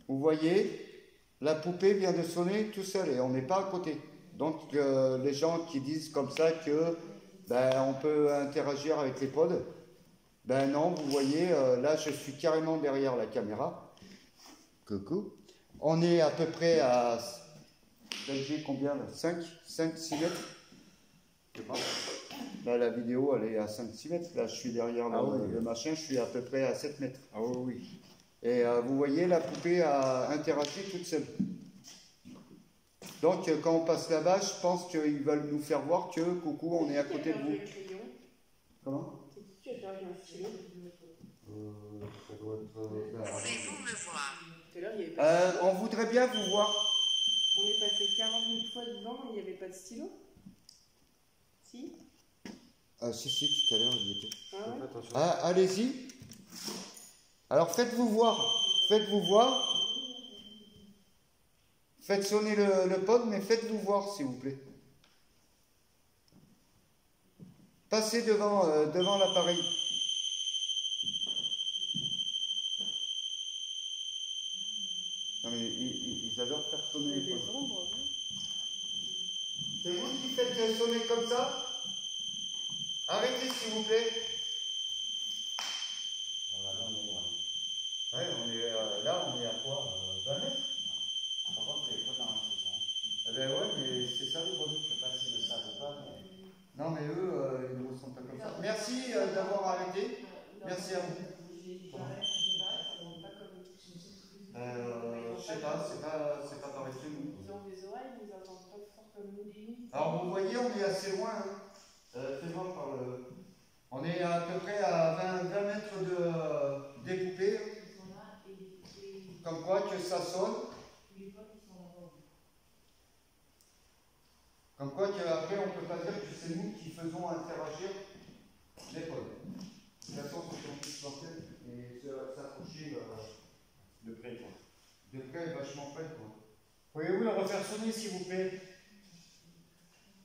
Vous voyez, la poupée vient de sonner tout seul et on n'est pas à côté. Donc les gens qui disent comme ça que on peut interagir avec les pods, ben non, vous voyez, là je suis carrément derrière la caméra. Coucou. On est à peu près à... J'ai combien là? 5-6 mètres. Je sais pas. Là la vidéo elle est à 5-6 mètres. Là je suis derrière le machin, je suis à peu près à 7 mètres. Ah oui, oui. Et vous voyez, la poupée a interagi toute seule. Donc, quand on passe là-bas, je pense qu'ils veulent nous faire voir que, coucou, on est à côté de vous. Comment? C'est qui qui a perdu un stylo? Ça doit être... Pouvez-vous me voir? Tout à l'heure, il n'y avait pas de stylo. on voudrait bien vous voir. On est passé 40 000 fois devant et il n'y avait pas de stylo? Si? Si, tout à l'heure, il y était. Ah ouais? Attention. Ah, allez-y. Alors, faites-vous voir. Faites-vous voir. Faites sonner le pod, mais faites-vous voir, s'il vous plaît. Passez devant l'appareil. Non, mais ils adorent faire sonner Il y a les des pods. ombres, oui. C'est vous qui faites sonner comme ça? Arrêtez, s'il vous plaît. Ouais, là, on est à quoi? 20 mètres? Par contre, les potes en ce sens. Eh ben ouais, mais c'est ça le problème. Je sais pas si le savent ou pas, mais. Non, mais eux, ils ne le ressentent pas comme ça. Merci d'avoir arrêté. Merci à vous. Je sais pas, c'est pas pareil chez nous. Ils ont des oreilles, mais ils entendent pas fort comme nous des nuits. Alors, vous voyez, on est assez loin. Hein. Fais voir par le... On est à peu près à 20 mètres des poupées. Comme quoi que ça sonne. Comme quoi qu'après, on ne peut pas dire que c'est nous qui faisons interagir les pods. De toute façon, c'est qu'on puisse sortir et s'approcher de près. de près est vachement près, quoi. Pouvez-vous le refaire sonner, s'il vous plaît?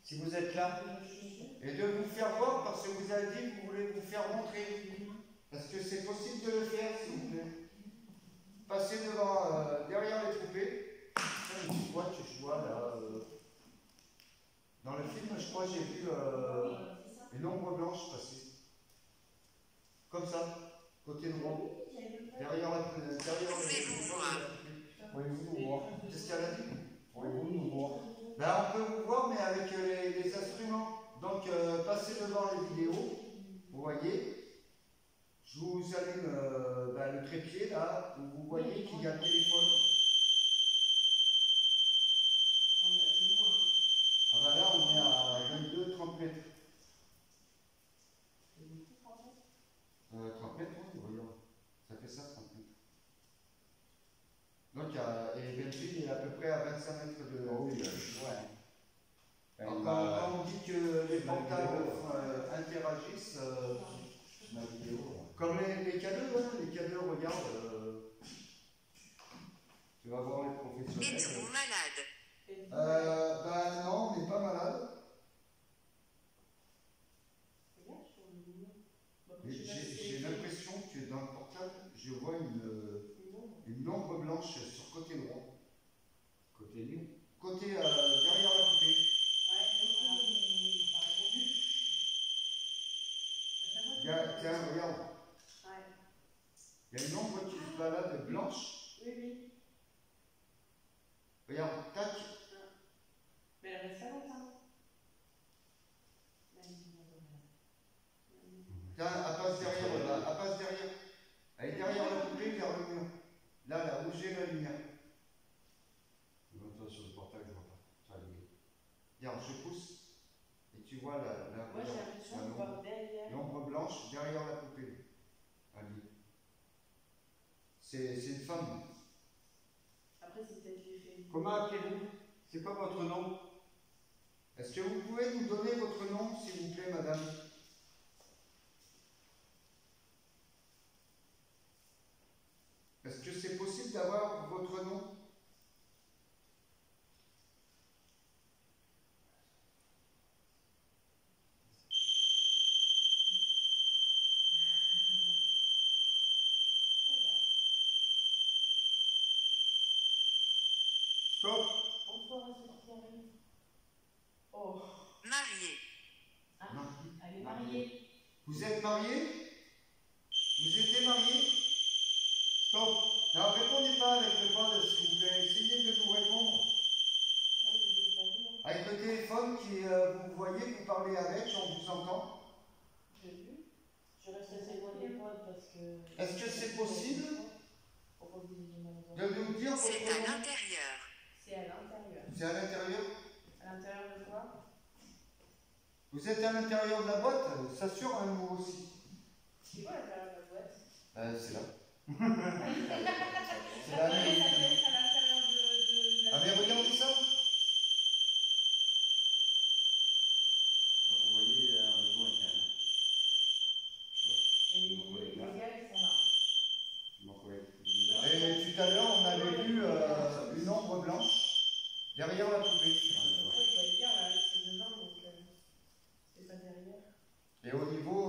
Si vous êtes là. Et de vous faire voir parce que vous avez dit que vous voulez vous faire montrer. Est-ce que c'est possible de le faire, s'il vous plaît? Passez devant, derrière les troupées. Une boîte que je vois là. Dans le film, je crois que j'ai vu une ombre blanche passer. Comme ça, côté droit. Derrière la Pouvez-vous voir? Pouvez-vous nous voir? Qu'est-ce qu'elle a dit? Pouvez-vous nous voir? Ben, on peut vous voir, mais avec les instruments. Donc, passez devant les vidéos. Vous voyez. Je vous allume le trépied là, où vous voyez qu'il y a le téléphone. Ah ben là, on est à 22-30 mètres. 30 mètres, oui, voyons. Ça fait ça, 30 mètres. Donc, et Belgique est à peu près à 25 mètres de. Oh oui, ouais. Alors, quand on dit que les portables interagissent, ma vidéo. comme les cadeaux, hein, les cadeaux, regarde. Tu vas voir les professionnels. Êtes-vous malade? Ben non, on n'est pas malade. J'ai l'impression que dans le portable, je vois une ombre blanche sur côté droit. Côté nu. Côté derrière la poupée. Tiens, regarde. Il y a une ombre qui se balade blanche. Oui. Regarde, tac. Mais elle reste pas longtemps. Tiens, elle passe derrière, là. Elle passe derrière. Elle est derrière la poupée, vers le mur. Là, où j'ai la lumière. Toi, sur le portable, je vois pas. Ça a bugué. Regarde, je pousse. Et tu vois la Moi, j'ai l'impression de voir derrière. l'ombre blanche derrière la poupée. Ali. C'est une femme. Après, c'est peut-être l'effet. Comment appelez-vous? C'est quoi votre nom? Est-ce que vous pouvez nous donner votre nom, s'il vous plaît, madame? Est-ce que c'est possible d'avoir votre nom? Stop. Bonsoir à ceux qui arrivent. Oh. Marié. Ah, Non. elle est mariée. Vous êtes marié? Vous étiez marié? Stop. Non, répondez pas avec le pod, s'il vous plaît. Essayez de nous répondre. Avec le téléphone qui, vous voyez, vous parlez avec, on vous entend. J'ai vu. Je reste assez loin des pods parce que. Est-ce que c'est possible de nous dire votre C'est à nom? l'intérieur. C'est à l'intérieur. C'est à l'intérieur? À l'intérieur de quoi? Vous êtes à l'intérieur de la boîte? Ça sûr, hein, nous aussi. C'est quoi l'intérieur de la boîte? C'est là. C'est Ah, là. ça doit être à l'intérieur de la. Ah, mais regardez ça. Donc, vous voyez, la maison est calme. Et les gars, ils sont là. Mon collègue. Et tout à l'heure, on avait vu une ombre blanche derrière la poupée. Pourquoi il doit être bien là, c'est devant donc c'est pas derrière. Et au niveau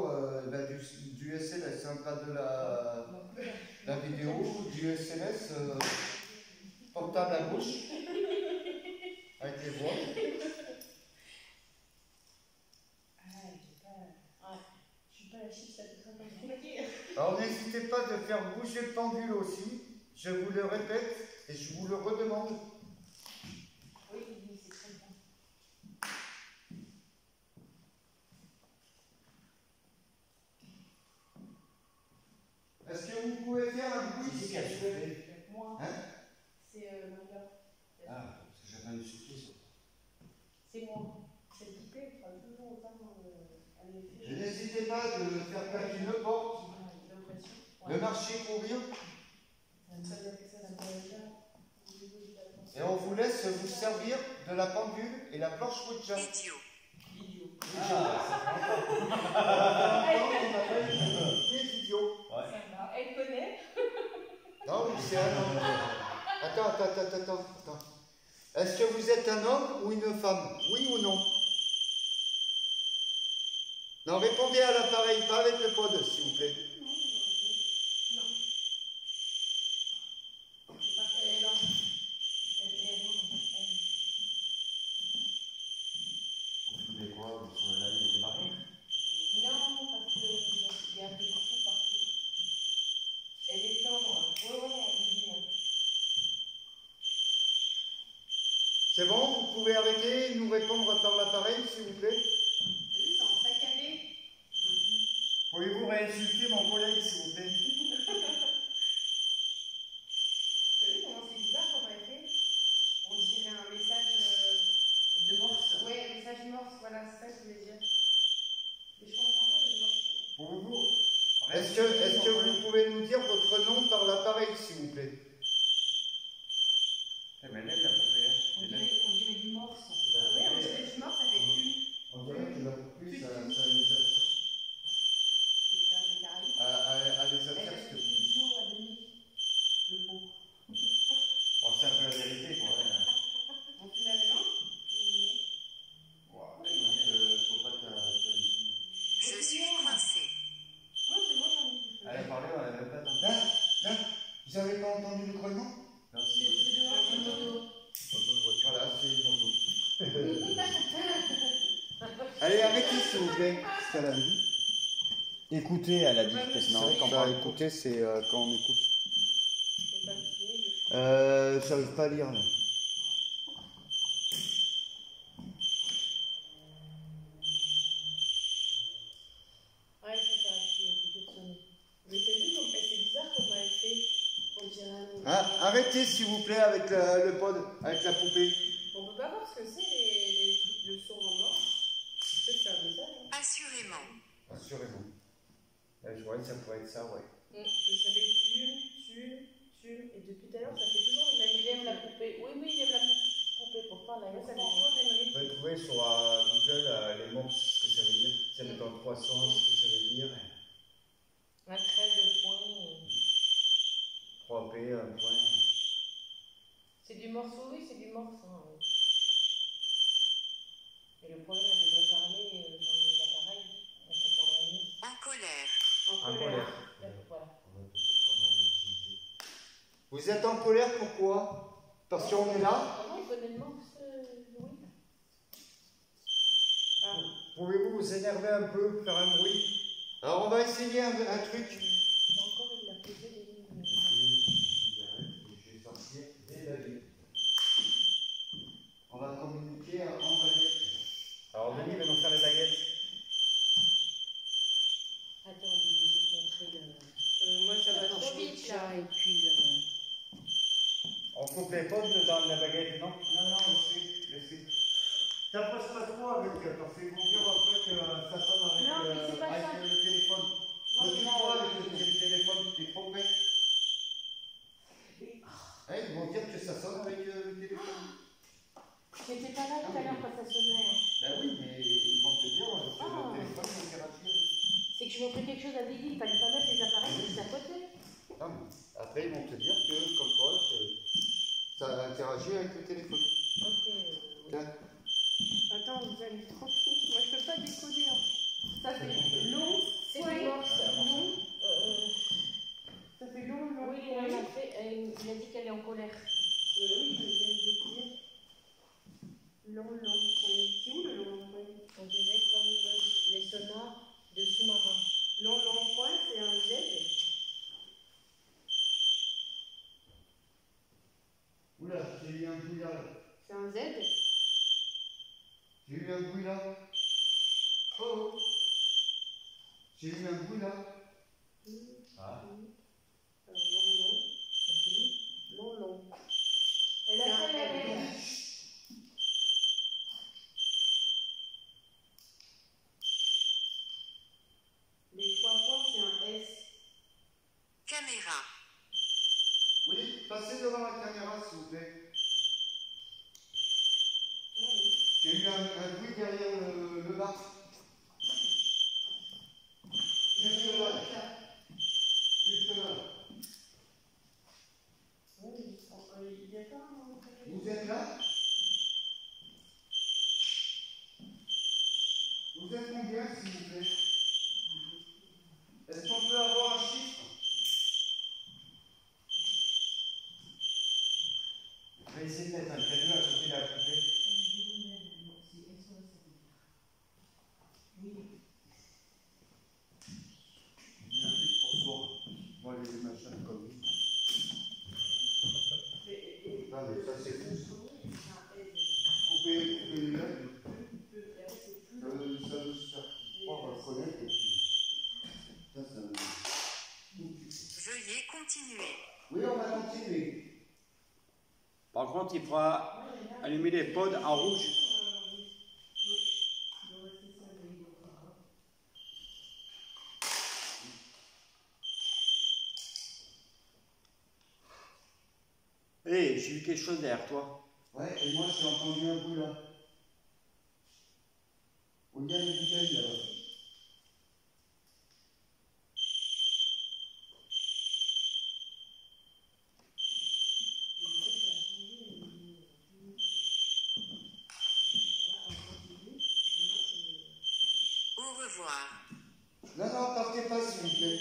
du SLS, hein, pas de la vidéo, du SLS portable à gauche, avec les voix. Je suis pas la chiffre, ça peut très compliqué. Alors n'hésitez pas de faire bouger le pendule aussi, je vous le répète et je vous le redemande. Oui, c'est très bien. Est-ce que vous pouvez faire un bruit? C'est qui a soufflé? Moi. Hein? C'est l'envers. Ah, parce que j'ai entendu souffler sur ça. C'est moi. Cette poupée fera toujours autant à l'effet. Et n'hésitez pas de faire claquer une porte, de marcher, courir, et on vous laisse vous servir de la pendule et la planche Ouija. Idiot. On appelle les idiots. Elle connaît. Non, mais c'est un. Attends. Est-ce que vous êtes un homme ou une femme? Oui ou non? Non, répondez à l'appareil, pas avec le pod, s'il vous plaît. Non. Parce qu'elle est là. Elle est là. Vous voulez quoi? Sur la ligne des barrières? Non, parce qu'il y a un peu de tout partout. Elle est tendre. Ouais, elle est bien. C'est bon, vous pouvez arrêter et nous répondre par l'appareil, s'il vous plaît. Oui, c'est en saccadé. Pouvez-vous réinsulter mon collègue, s'il vous plaît? T'as vu comment c'est bizarre comme elle fait? On dirait un message De morse. Ouais, un message morse, voilà, c'est ça que je voulais dire. Mais je comprends pas le morse. Pouvez-vous Est-ce que vous pouvez nous dire votre nom par l'appareil, s'il vous plaît? Eh ben, elle, la poupée, hein. On dirait du morse. Oui, on dirait du morse avec une. On dirait que la poupée, ça les attire. C'est faire des carrés. Allez, ça Elle tire, a s'il te le plaît. idiot à demi. Le pauvre. Bon, c'est un peu la vérité, quoi. Hein. On fume maintenant? Ouais, Faut pas qu'elle. Je suis coincé. Non, c'est moi, j'en ai plus. elle a parlé, on n'avait pas entendu. Là, vous avez pas entendu le grognement? Non, C'est c'est dehors, c'est moto. Voilà, c'est une moto. Allez, arrêtez, s'il vous plaît. Ce qu'elle avait dit. Écoutez, elle a dit que Non, quand on écouter, c'est quand on écoute. Faut pas le fumer, J'arrive pas à lire là. Ouais, c'est ça, écoutez de sonner. Mais t'as vu comme c'est bizarre comment elle fait? On dirait un. Arrêtez, s'il vous plaît, avec le pod, avec la poupée. On peut pas voir ce que c'est les trucs de son en mort. Peut-être c'est un message. Hein. Assurément. Assurez-vous. Je vois que ça pourrait être ça, ouais. Ça fait tune. Et depuis tout à l'heure, ça fait toujours le même Il aime la poupée. Oui, il aime la poupée. Pourtant, la Ça fait ça toujours le même Vous rythme. pouvez trouver sur Google les mots, ce que ça veut dire. C'est le temps 300, ce que ça veut dire. Un trait de poing. 3P, un point. C'est du morceau, oui, c'est du morse. Hein. Et le problème, elle devrait parler dans l'appareil. On comprendrait mieux. En colère. En En colère. colère. Voilà. On va peut-être avoir l'activité. Vous êtes en colère, pourquoi? Parce qu'on est là. Comment il connaît le morse, Louis? Pouvez-vous vous énerver un peu, faire un bruit? Alors on va essayer un truc. Encore, il a posé des lignes. Je vais sortir des baguettes. On va communiquer en baguettes. Alors, Denis va nous faire les baguettes. Attends, je vais te montrer le. Moi, ça va trop vite là. Et puis le. On coupe les potes dans la baguette, non? Non, laissez. T'approches pas trop avec, parce qu'ils vont dire après que ça sonne avec, Non, mais c'est pas ça. avec le téléphone. Voilà. Tu crois avec le téléphone, tu es trop près. Ils vont dire que ça sonne avec le téléphone. J'étais pas là tout à l'heure quand ça sonnait. Hein. Ben oui, mais ils vont te dire que le téléphone va interagir. C'est que je montrais quelque chose à Lily, il fallait pas mettre les appareils juste à côté. Ah, mais après, ils vont te dire que, comme quoi, que ça interagit avec le téléphone. Ok. Tiens. Attends, vous allez trop vite. Moi, je peux pas décoder. Hein. Ça fait long, c'est du morse. Long. Ça fait long, long. Oui, elle a fait, il a dit qu'elle est en colère. Oui, je viens de dire. Long, long point. C'est où le long, long point? On dirait comme les sonars de sous-marins. Long, long point, c'est un Z. Oula, j'ai eu un bruit là. C'est un Z. J'ai eu un bruit là. Oh. J'ai eu un bruit là. Ah. Alors, long, long. Et puis, Long, long. elle C'est a un fait la L. même. Les 3 points, c'est un S. Caméra. Oui, passez devant la caméra, s'il vous plaît. Ah oui. J'ai eu un bruit derrière le bar. Juste là. Juste là. Oui, il y êtes combien, s'il vous plaît? Est-ce qu'on peut avoir un chiffre? Je vais essayer de mettre un cadeau à côté de la poupée. Il y a un truc pour soi. Moi, les machins comme lui. Non, mais ça, c'est fou. Couper les lèvres. Ça veut se faire croire à connaître. Et puis, ça me... Veuillez continuer. Oui, on va continuer. Par contre, il faudra allumer les pods en rouge. Hé, j'ai vu quelque chose derrière toi. Ouais, et moi, j'ai entendu un bruit là. On y a les bouteilles là-bas. Au revoir. Non, non, partez pas, s'il vous plaît.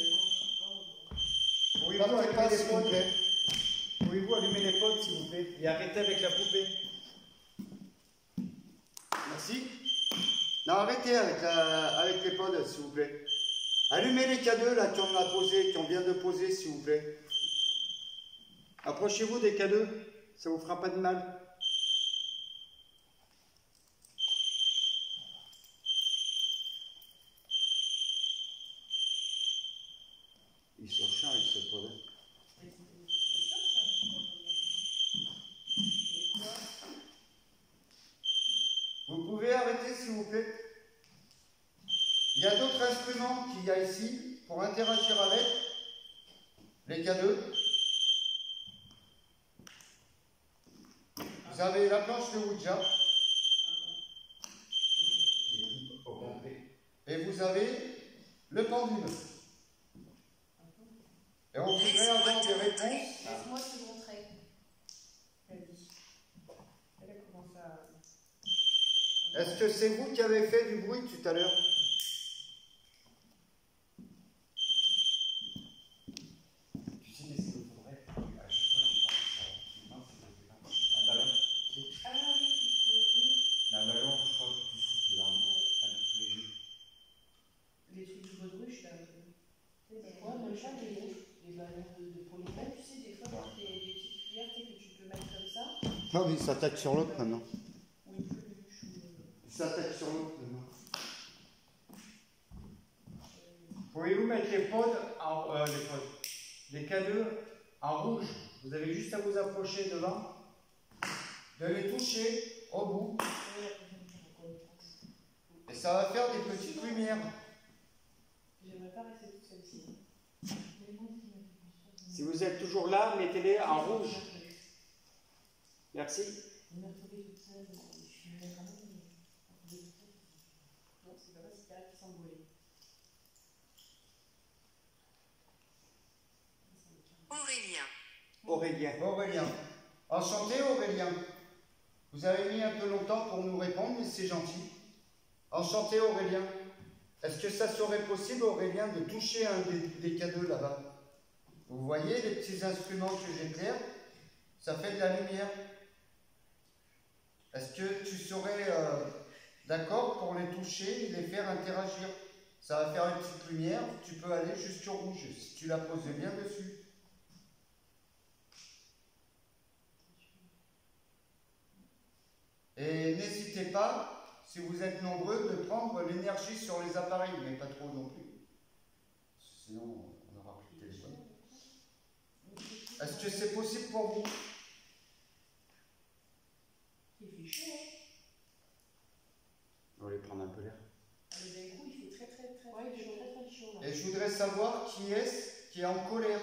Pouvez-vous Partez allumer pas, les s'il vous pods? plaît. Pouvez-vous allumer les pods, s'il vous plaît? Et arrêtez avec la poupée. Merci. Non, arrêtez avec les pods, s'il vous plaît. Allumez les cadeaux là qu'on vient de poser, s'il vous plaît. Approchez-vous des cadeaux, ça vous fera pas de mal. Ils sont chiants avec ce pod. Vous pouvez arrêter, s'il vous plaît. Il y a d'autres instruments qu'il y a ici pour interagir avec les cadeaux. Vous avez la planche de Ouija et vous avez le pendule. Et on voudrait avoir des réponses. Laisse-moi te montrer. Vas-y. Elle commence à. Est-ce que c'est vous qui avez fait du bruit tout à l'heure? Tu sais, qu'est-ce qu'il faudrait? À chaque fois qu'il parle, ça un ballon. Ah oui, Un ballon, je crois que tu souffles dedans, avec tous les jeux. les trucs de baudruche là. Ouais, moi, je les ballons pour les Tu sais, des fois, quand il y a des petites cuillères que tu peux mettre comme ça. Non, mais il s'attaque sur l'autre maintenant. Ou une peluche. Il s'attaque sur l'autre maintenant. Pouvez-vous mettre les pods les cadeaux en rouge? Vous avez juste à vous approcher devant. De les toucher au bout. Et ça va faire des petites lumières. J'aimerais pas rester toute seule ici. Si vous êtes toujours là, mettez-les en rouge. Merci. Non, c'est pas parce qu'il y a qui s'envoler. Aurélien. Aurélien. Enchanté, Aurélien. Vous avez mis un peu longtemps pour nous répondre, mais c'est gentil. Enchanté, Aurélien. Est-ce que ça serait possible, Aurélien, de toucher un des cadeaux là-bas? Vous voyez les petits instruments que j'éclaire? Ça fait de la lumière. Est-ce que tu serais d'accord pour les toucher et les faire interagir? Ça va faire une petite lumière, tu peux aller jusqu'au rouge, si tu la poses bien dessus. Et n'hésitez pas, si vous êtes nombreux, de prendre l'énergie sur les appareils, mais pas trop non plus. Sinon, on n'aura plus de téléphone. Est-ce que c'est possible pour vous? Il fait chaud, hein? On va aller prendre un peu l'air. Mais d'un coup, il fait très très très Ouais, il chaud. fait très chaud là. Et je voudrais savoir qui est-ce qui est en colère.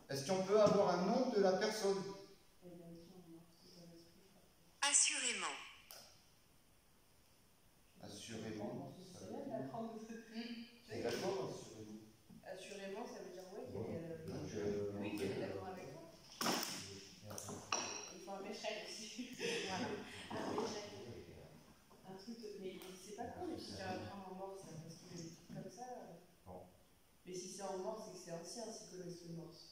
Est-ce qu'on peut avoir un nom de la personne? Assurément. Assurément. C'est bien d'apprendre. C'est d'accord, assurément. Assurément, ça veut dire ouais, qu'elle est, Donc, oui, qu'elle est d'accord avec toi. Il faut un méchel aussi. Voilà. Un méchel. Un truc de... Mais c'est pas con, les petits caractères. en morse, c'est que c'est ancien, c'est que le morse.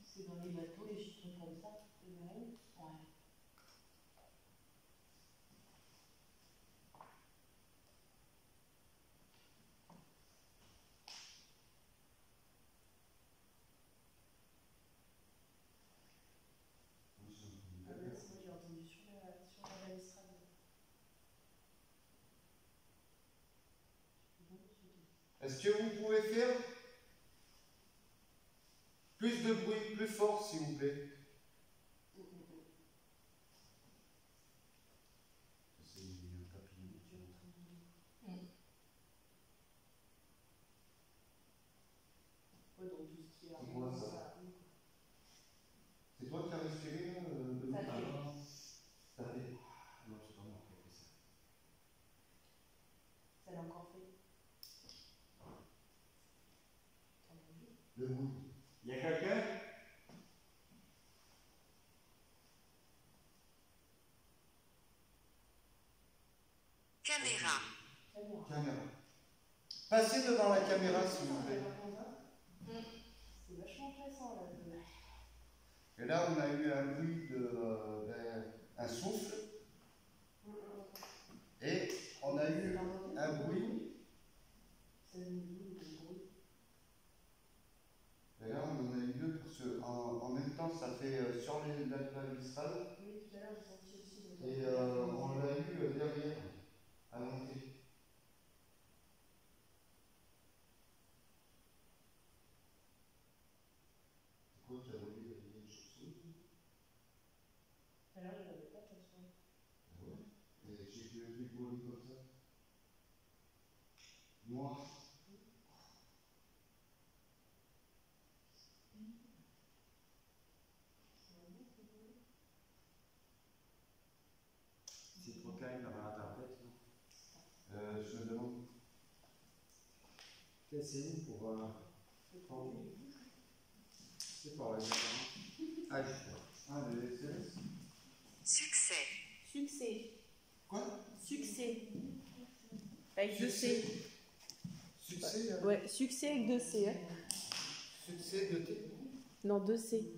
C'est dans les bateaux, les trucs comme ça, les marines. Ouais. Ah ben, moi j'ai entendu sur la balustrade. Est-ce que vous pouvez faire plus de bruit, plus fort, s'il vous plaît? C'est un papillon. Ouais, donc tout ce qui est C'est quoi ça? C'est toi qui as respiré là, de Ça l'eau? fait. Ça fait. Non, c'est pas moi qui ai fait ça. Ça l'a encore fait. Le bruit. Il y a quelqu'un? Caméra. Caméra. Passez devant la caméra, s'il vous plaît. C'est vachement stressant là. Et là, on a eu un bruit un souffle. Et on a eu un bruit. Et là, on en a eu deux parce que en même temps, ça fait sur la balustrade. Oui, tout à l'heure, j'ai senti aussi. Et on l'a eu derrière, à l'entrée. C'est quoi qui a volé une chaussure? Tout à l'heure, je n'avais pas de façon. Ah ouais? Et j'ai vu le truc voler comme ça. Noir. C'est trop calme dans la tablette, non? Je me demande. C'est où pour. C'est pas vrai, Ah, le SMS. Succès. Succès. Quoi? Succès. Avec deux C. Succès. Ouais, succès avec deux C. Hein. Succès de T. Non, deux C.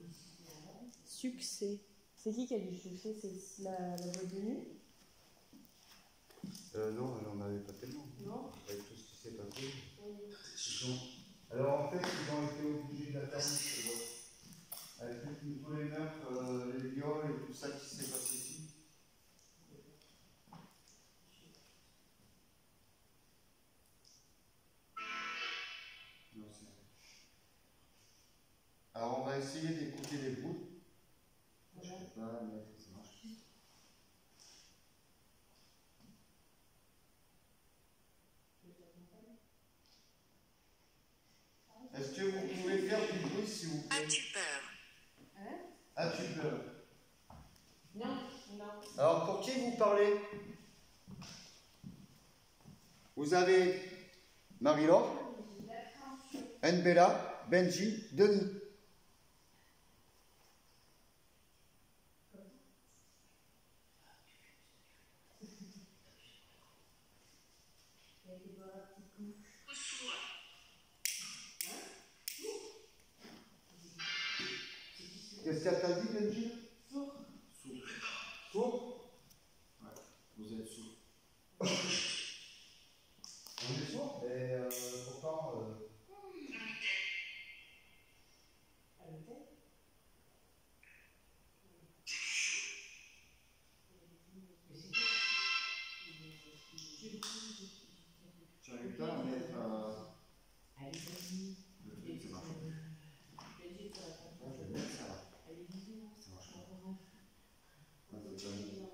Succès. C'est qui a dit succès? C'est la boîte de nuit? Non, elle n'en avait pas tellement. Non. Avec tout ce qui s'est passé. Oui. Alors en fait, ils ont été obligés de la fermer, cette boîte. Avec tous les meurtres, les viols et tout ça qui s'est passé ici. Non, c'est. Alors on va essayer d'écouter les bruits. Je peux pas mettre, ça marche. Est-ce que vous pouvez faire du bruit, s'il vous plaît? As-tu peur? Hein? As-tu peur? Non. Non. Alors pour qui vous parlez? Vous avez Marie-Laure, Nbella, Benji, Denis. Qu'est-ce qu'elle t'a dit, Benji? Sourd. Sourd? Ouais, vous êtes sourd. On est sourd, mais pourtant. J'arrive pas à mettre. Le truc, ça marche pas. Ah, je vais mettre ça là. Ça marche pas. Ah, c'est pas mieux.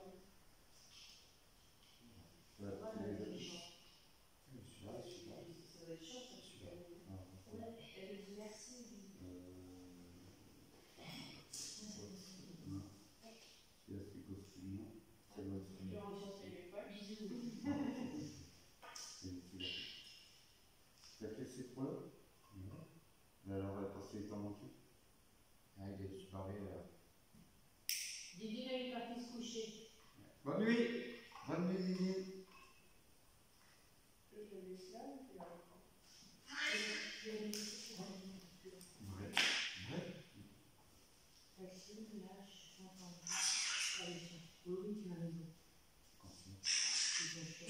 Ouais, celui-là, celui-là. Ah, non. Celui-là, c'est costume. C'est le costume. T'as fait ces points? Mais alors, on va passer les temps manqués. Ah, il est super bien là. Didi, là, il est parti se coucher. Bonne nuit! Bonne nuit, Lily. Je le laisse là ou tu la reprends?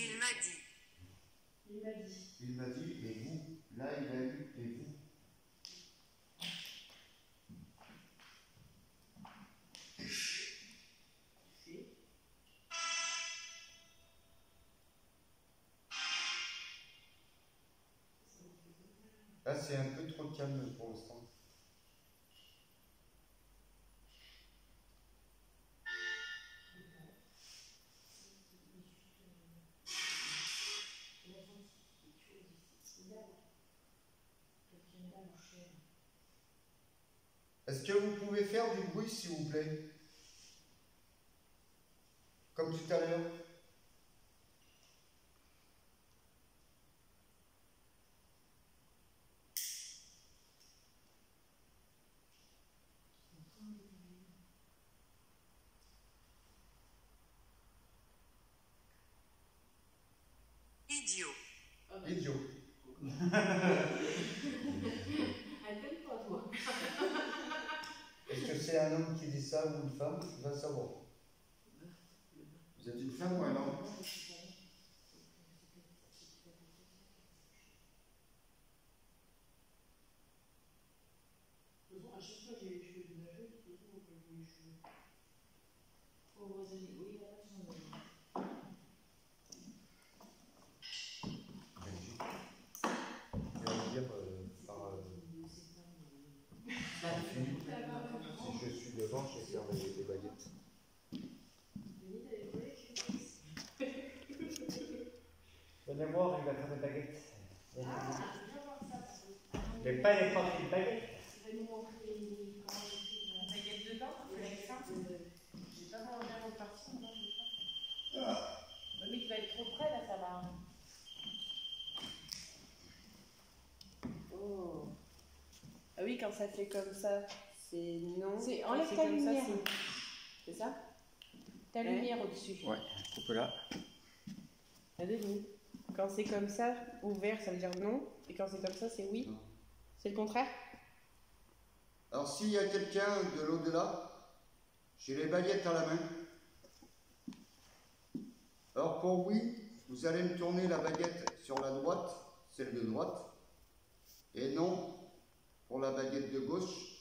Il m'a dit. Il m'a dit. Il m'a dit, et vous? Là, il a eu, et vous? Là, c'est un peu trop calme pour l'instant. Est-ce que vous pouvez faire du bruit, s'il vous plaît? Comme tout à l'heure. Idiot. Idiot. Elle t'aime pas, toi. Est-ce que c'est un homme qui dit ça ou une femme? Je veux savoir. Vous êtes une femme ou un homme? De toute façon, à chaque fois que j'ai les cheveux dénagés, de toute façon, on peut les cheveux. Oh, Rosalie, oui, il a pas besoin de Je vais dire par si je suis devant, je vais faire les baguettes. Venez voir, il va faire des baguettes. Mais pas n'importe quelle baguette. Tu vas nous montrer comment on fait la baguette dedans, avec ça. J'ai pas vraiment bien reparti, moi, je crois. Mais tu vas être trop près, là, ça va. Oh. Ah oui, quand ça fait comme ça, c'est non. C'est Quand enlève c'est ta comme ça, lumière. c'est ça? Ta Ouais. lumière au-dessus. Ouais, coupe là. À demi. Quand c'est comme ça, ouvert, ça veut dire non. Et quand c'est comme ça, c'est oui. Non. C'est le contraire? Alors, s'il y a quelqu'un de l'au-delà, j'ai les baguettes à la main. Alors, pour oui, vous allez me tourner la baguette sur la droite, celle de droite, et non pour la baguette de gauche,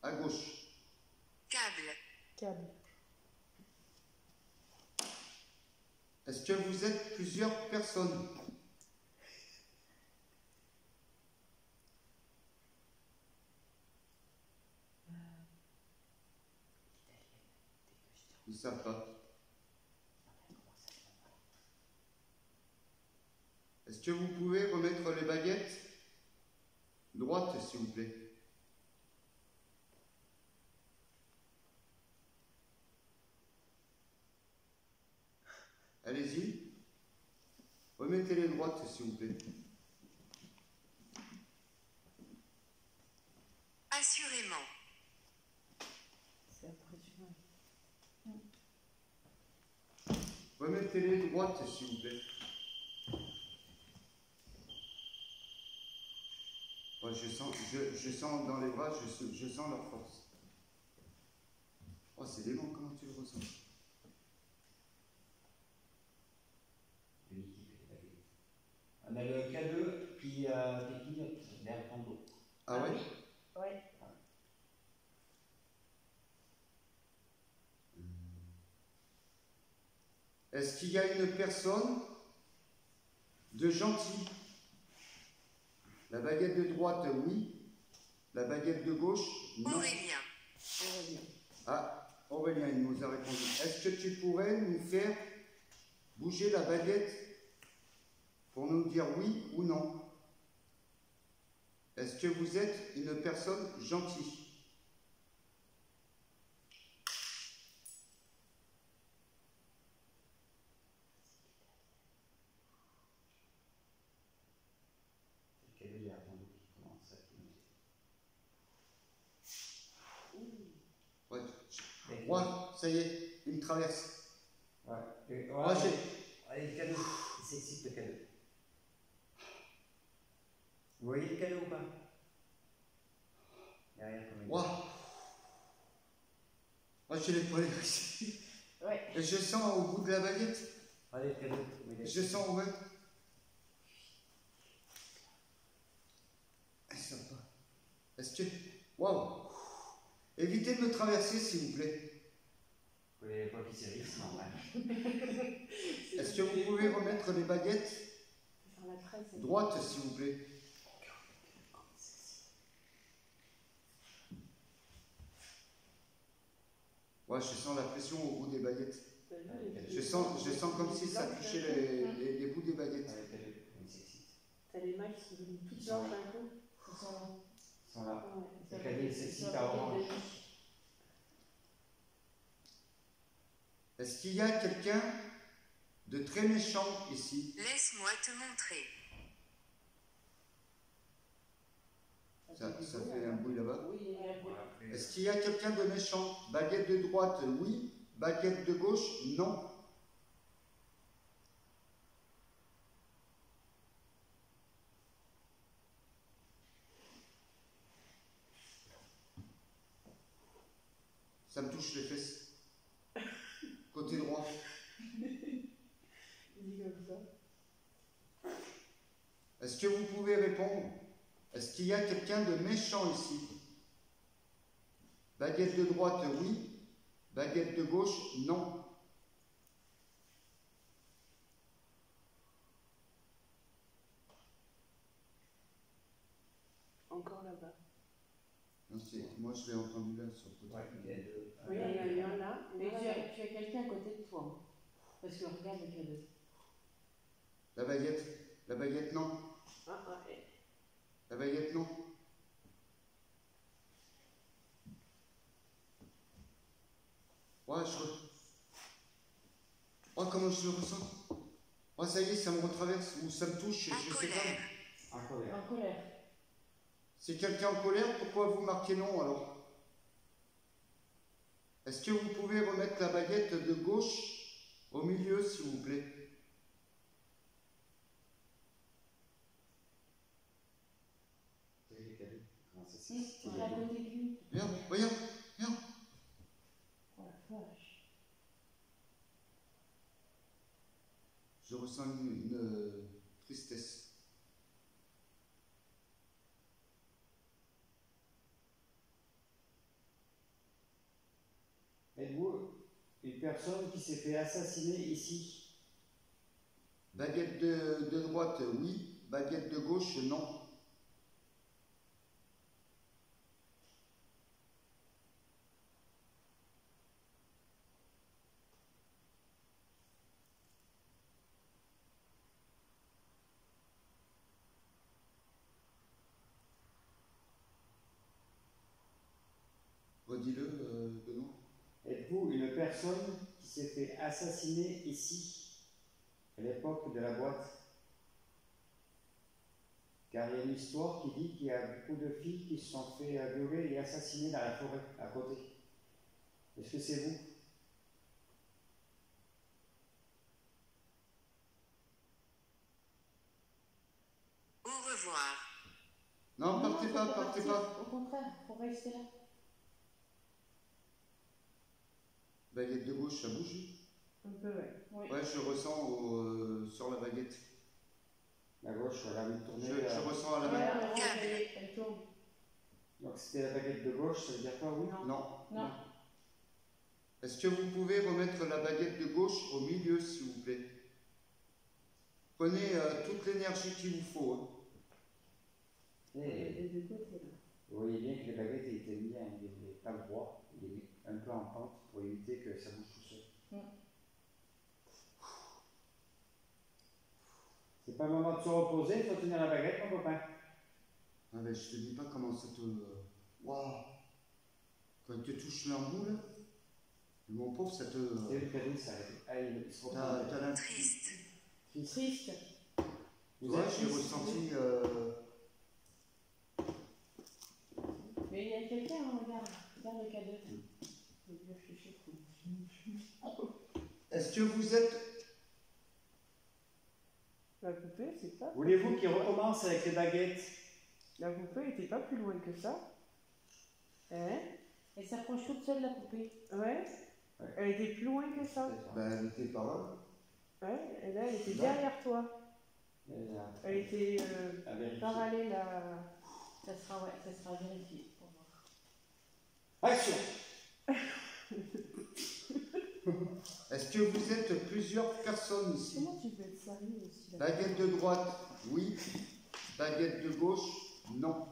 à gauche. Câble. Câble. Est-ce que vous êtes plusieurs personnes? Ils ne savent pas. Est-ce que vous pouvez remettre les baguettes droites, s'il vous plaît? Allez-y. Remettez-les droites, s'il vous plaît. Assurément. C'est impressionnant. Remettez-les droites, s'il vous plaît. Ouais, je sens dans les bras, je sens leur force. Oh, c'est dément, comment tu le ressens? On a le K2 qui pilote derrière ton dos. Ah ouais? Ouais. Est-ce qu'il y a une personne de gentil? La baguette de droite, oui. La baguette de gauche, non. Aurélien. Aurélien. Ah, Aurélien, il nous a répondu. Est-ce que tu pourrais nous faire bouger la baguette pour nous dire oui ou non? Est-ce que vous êtes une personne gentille? C'est le K2 derrière ton dos qui commence à clignoter. Ouais. Ouais, ça y est, il me traverse. Ouais. Et, Ouais, allez, le K2. Il s'excite le K2. Vous voyez le K2 ou pas? Derrière comme il Waouh! Moi, j'ai les poils ici. Ouais. Et je sens au bout de la baguette. Allez, très bien. Je sens, ouais. Sympa. Est-ce que... Waouh. Évitez de me traverser, s'il vous plaît. Vous voyez pas qui c'est c'est normal. Est-ce que vous pouvez remettre les baguettes Faire la tresse. droites, s'il vous plaît? Ouais, je sens la pression au bout des baguettes. Je sens comme si ça touchait les bouts des baguettes. T'as les mains qui sont devenues toutes blanches d'un coup. Ils sont là. Ouais, Le cahier s'excite à orange. Est-ce qu'il y a quelqu'un de très méchant ici? Laisse-moi te montrer. Ça fait un bruit là-bas. Oui, il y a un bruit. Est-ce qu'il y a quelqu'un de méchant? Baguette de droite, oui. Baguette de gauche, non. Ça me touche les fesses. Côté droit. Il dit comme ça. Est-ce que vous pouvez répondre? Est-ce qu'il y a quelqu'un de méchant ici? Baguette de droite, oui. Baguette de gauche, non. Encore là-bas. Non, moi, je l'ai entendu là sur le côté. Ouais, il y a deux. Oui, il y en a eu un là. Mais tu as quelqu'un à côté de toi. Parce que regarde le cadeau. La baguette, non. La baguette, non. Ouais, oh, comment je le ressens. Oh, ça y est, ça me retraverse ou ça me touche, je sais pas. En colère. En colère. C'est quelqu'un en colère, pourquoi vous marquez non alors? Est-ce que vous pouvez remettre la baguette de gauche au milieu, s'il vous plaît? C'est les cadeaux. Comment ça Tu es à côté de lui. Viens, viens, viens. Oh la vache. Je ressens une tristesse. Êtes-vous une personne qui s'est fait assassiner ici? Baguette de droite, oui. Baguette de gauche, non. Redis-le, Benoît. Êtes-vous une personne qui s'est fait assassiner ici, à l'époque de la boîte? Car il y a une histoire qui dit qu'il y a beaucoup de filles qui se sont fait violer et assassiner dans la forêt à côté. Est-ce que c'est vous? Au revoir. Non, partez faut pas, pas partez partir. pas. Au contraire, faut rester là. Baguette de gauche, ça bouge? Un peu, ouais. Oui. Ouais, je ressens sur la baguette. La gauche, elle a envie de tourner. Je ressens à la Ouais, baguette. elle tourne. Donc c'était la baguette de gauche, ça veut dire quoi, oui? Non. Non. Est-ce que vous pouvez remettre la baguette de gauche au milieu, s'il vous plaît? Prenez toute l'énergie qu'il vous faut. Hein. Et Des deux côtés, là. vous voyez bien que les baguettes étaient mises, il n'est pas droit, il est mis un peu en pente pour éviter que ça bouge tout seul. C'est pas le moment de se reposer, il faut tenir la baguette, mon copain. Ah ben, je te dis pas comment ça te... Waouh! Quand il te touche l'embout, là, mon pauvre, ça te... C'est le cadeau, ça arrête. Ah, il se reprend. T'as la... Triste. Triste. Tu vois, j'ai ressenti... Mais il y a quelqu'un, hein, regarde. Regarde le cadeau. Le vieux chuchot. Est-ce que vous êtes... La poupée, c'est pas. Voulez-vous qu'il recommence avec les baguettes? La poupée était pas plus loin que ça. Hein? Elle s'approche toute seule, la poupée. Ouais. Elle était plus loin que ça. Ben, elle était par là. Ouais, et là, elle était Non. derrière toi. Elle était à vérifier. parallèle à. Ça sera vérifié pour voir. Action. Est-ce que vous êtes plusieurs personnes ici? Comment tu peux être sérieux aussi là? Baguette de droite, oui. Baguette de gauche, non.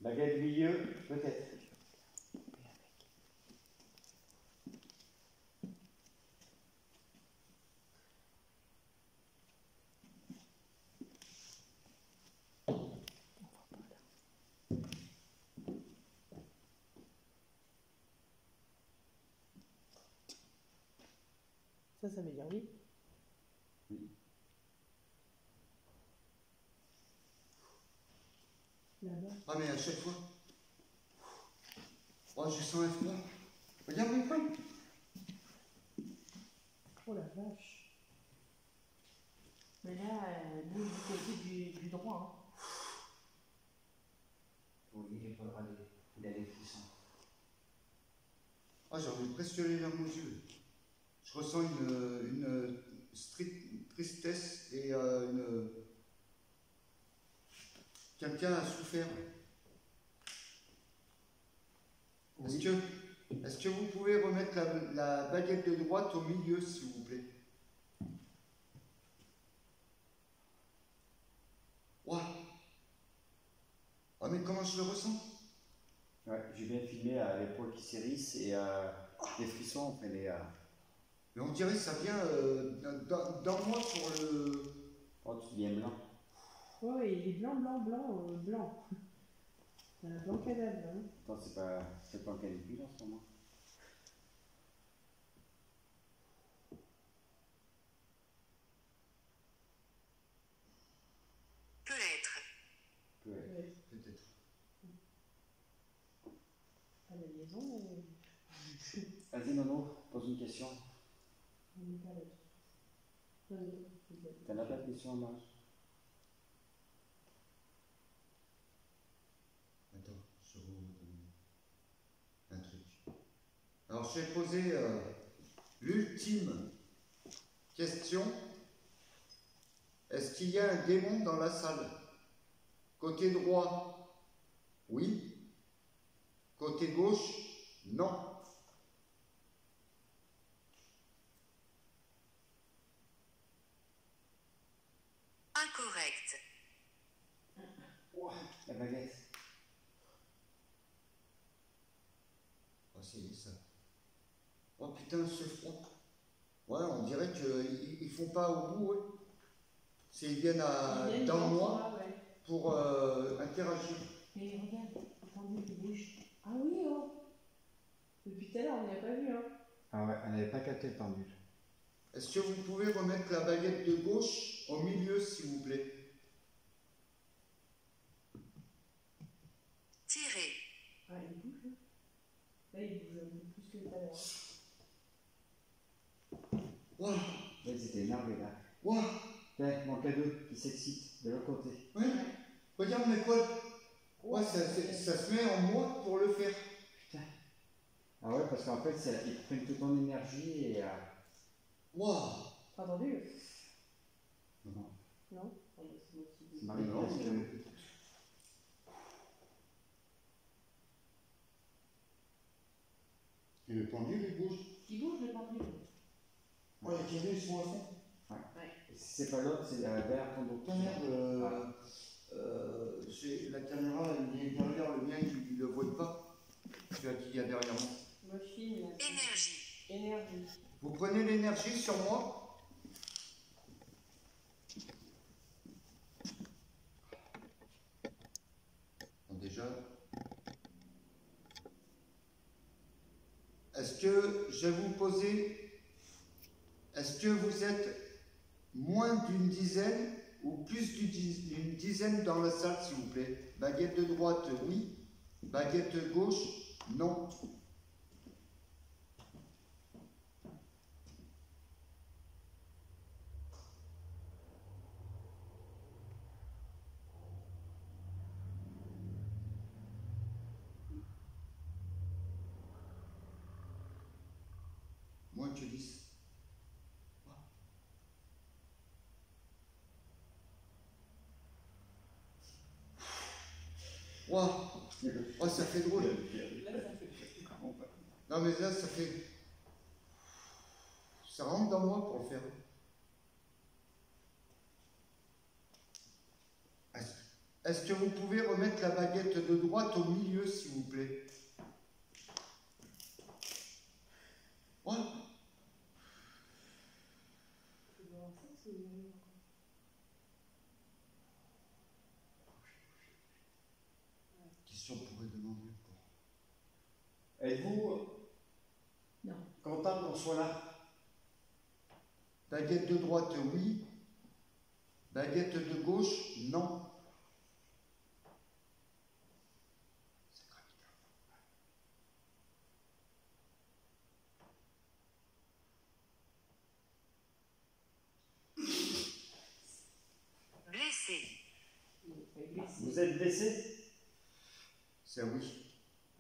Baguette milieu, peut-être. Ça veut dire oui. Là-bas. Ah mais à chaque fois. Oh, je sens un froid. Regarde mes poings. Oh la vache. Mais là, nous, du côté du droit. Oui, il est pas allé. Il a les frissons. Ah, j'en ai presque les larmes aux yeux. Je ressens une tristesse et quelqu'un a souffert. Oui. Est-ce que vous pouvez remettre la baguette de droite au milieu, s'il vous plaît? Ouah. Ah, mais comment je le ressens? Ouais, j'ai bien filmé l'épaule qui s'érisse et les frissons, enfin les. Mais on dirait que ça vient dans moi pour le. Oh, tu viens blanc. Ouais, il est blanc. C'est un blanc cadavre, hein. Attends, c'est pas un canicule en ce moment. Peut-être. Ouais. Ouais. Peut-être. À la liaison, Vas-y, Nono, pose une question. on n'est pas là. T'en as pas de question, Marge? Attends, je vais vous donner un truc. Alors, je vais poser l'ultime question. Est-ce qu'il y a un démon dans la salle? Côté droit, oui. Côté gauche, non. Incorrect. La baguette. Oh, c'est ça. Oh putain, ce froid. Ouais, on dirait qu'ils font pas au bout, ouais. S'ils viennent dans moi pour interagir. Mais regarde, attendez, il bouge. Ah oui, oh. Depuis tout à l'heure, on n'y a pas vu, hein. Ah ouais, elle n'avait pas capté le pendule. Est-ce que vous pouvez remettre la baguette de gauche au milieu, s'il vous plaît? Tirer. Ah, il bouge, hein. Là, il bouge un peu plus que tout à l'heure. Waouh, Là, ils étaient énervés, là. waouh, Tiens, mon cadeau qui s'excite de l'autre côté. ouais. Regarde mes poils. Ouais, ça se met en moi pour le faire. Ah ouais, parce qu'en fait, ils prennent toute ton énergie et. Waouh. T'as entendu? Non. Non? Ah, bah, c'est moi qui dis. C'est Marie Non, qui mais- Et le pendule, il bouge. Il bouge le pendule. Ouais, les canaux, ils sont à fond. Si c'est pas l'autre, c'est derrière ton dos. Putain, merde, la caméra, elle est derrière le mien, il ne le voit pas. Celui qui y a derrière moi. Moi, je filme, là. Énergie. Énergie. Vous prenez l'énergie sur moi. Bon, déjà. Est-ce que je vais vous poser. Est-ce que vous êtes moins d'une dizaine ou plus d'une dizaine dans la salle, s'il vous plaît? Baguette de droite, oui. Baguette de gauche, non. Moins que 10. Ouah, oh, ça fait drôle. Là, ça fait. Non, mais là, ça fait. Ça rentre dans moi pour le faire. Est-ce que vous pouvez remettre la baguette de droite au milieu, s'il vous plaît? Ouais. Question pourrait demander encore. Êtes-vous content qu'on soit là? Baguette de droite, oui. Baguette de gauche, non. Blessé. Vous êtes blessé? C'est un oui.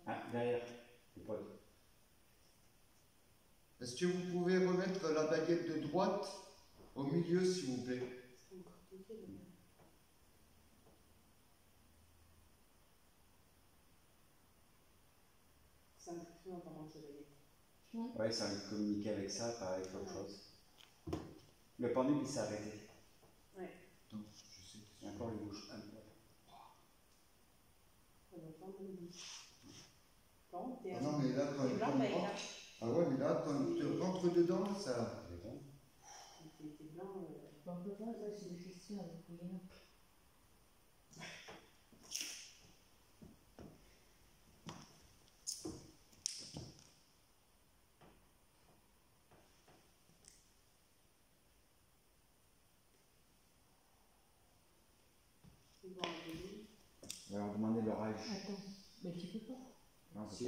Ah, derrière, les potes. Est-ce que vous pouvez remettre la baguette de droite au milieu, s'il vous plaît? C'est un peu plus pendant que baguette. Ouais, ça a envie de communiquer avec ça, pas avec autre chose. Le pendule, il s'est arrêté. Ouais. Non, je sais. Et encore, il bouge un peu. Ça va pas mal bouger. Bon, t'es Ah non, mais là, quand t'es blanc, mais là. Ah ouais, mais là, quand tu rentres dedans, ça. T'es blanc. On peut pas, ça, c'est des questions à vous poser. Alors, demandez leur âge. Attends, mais tu peux pas. Non, Si.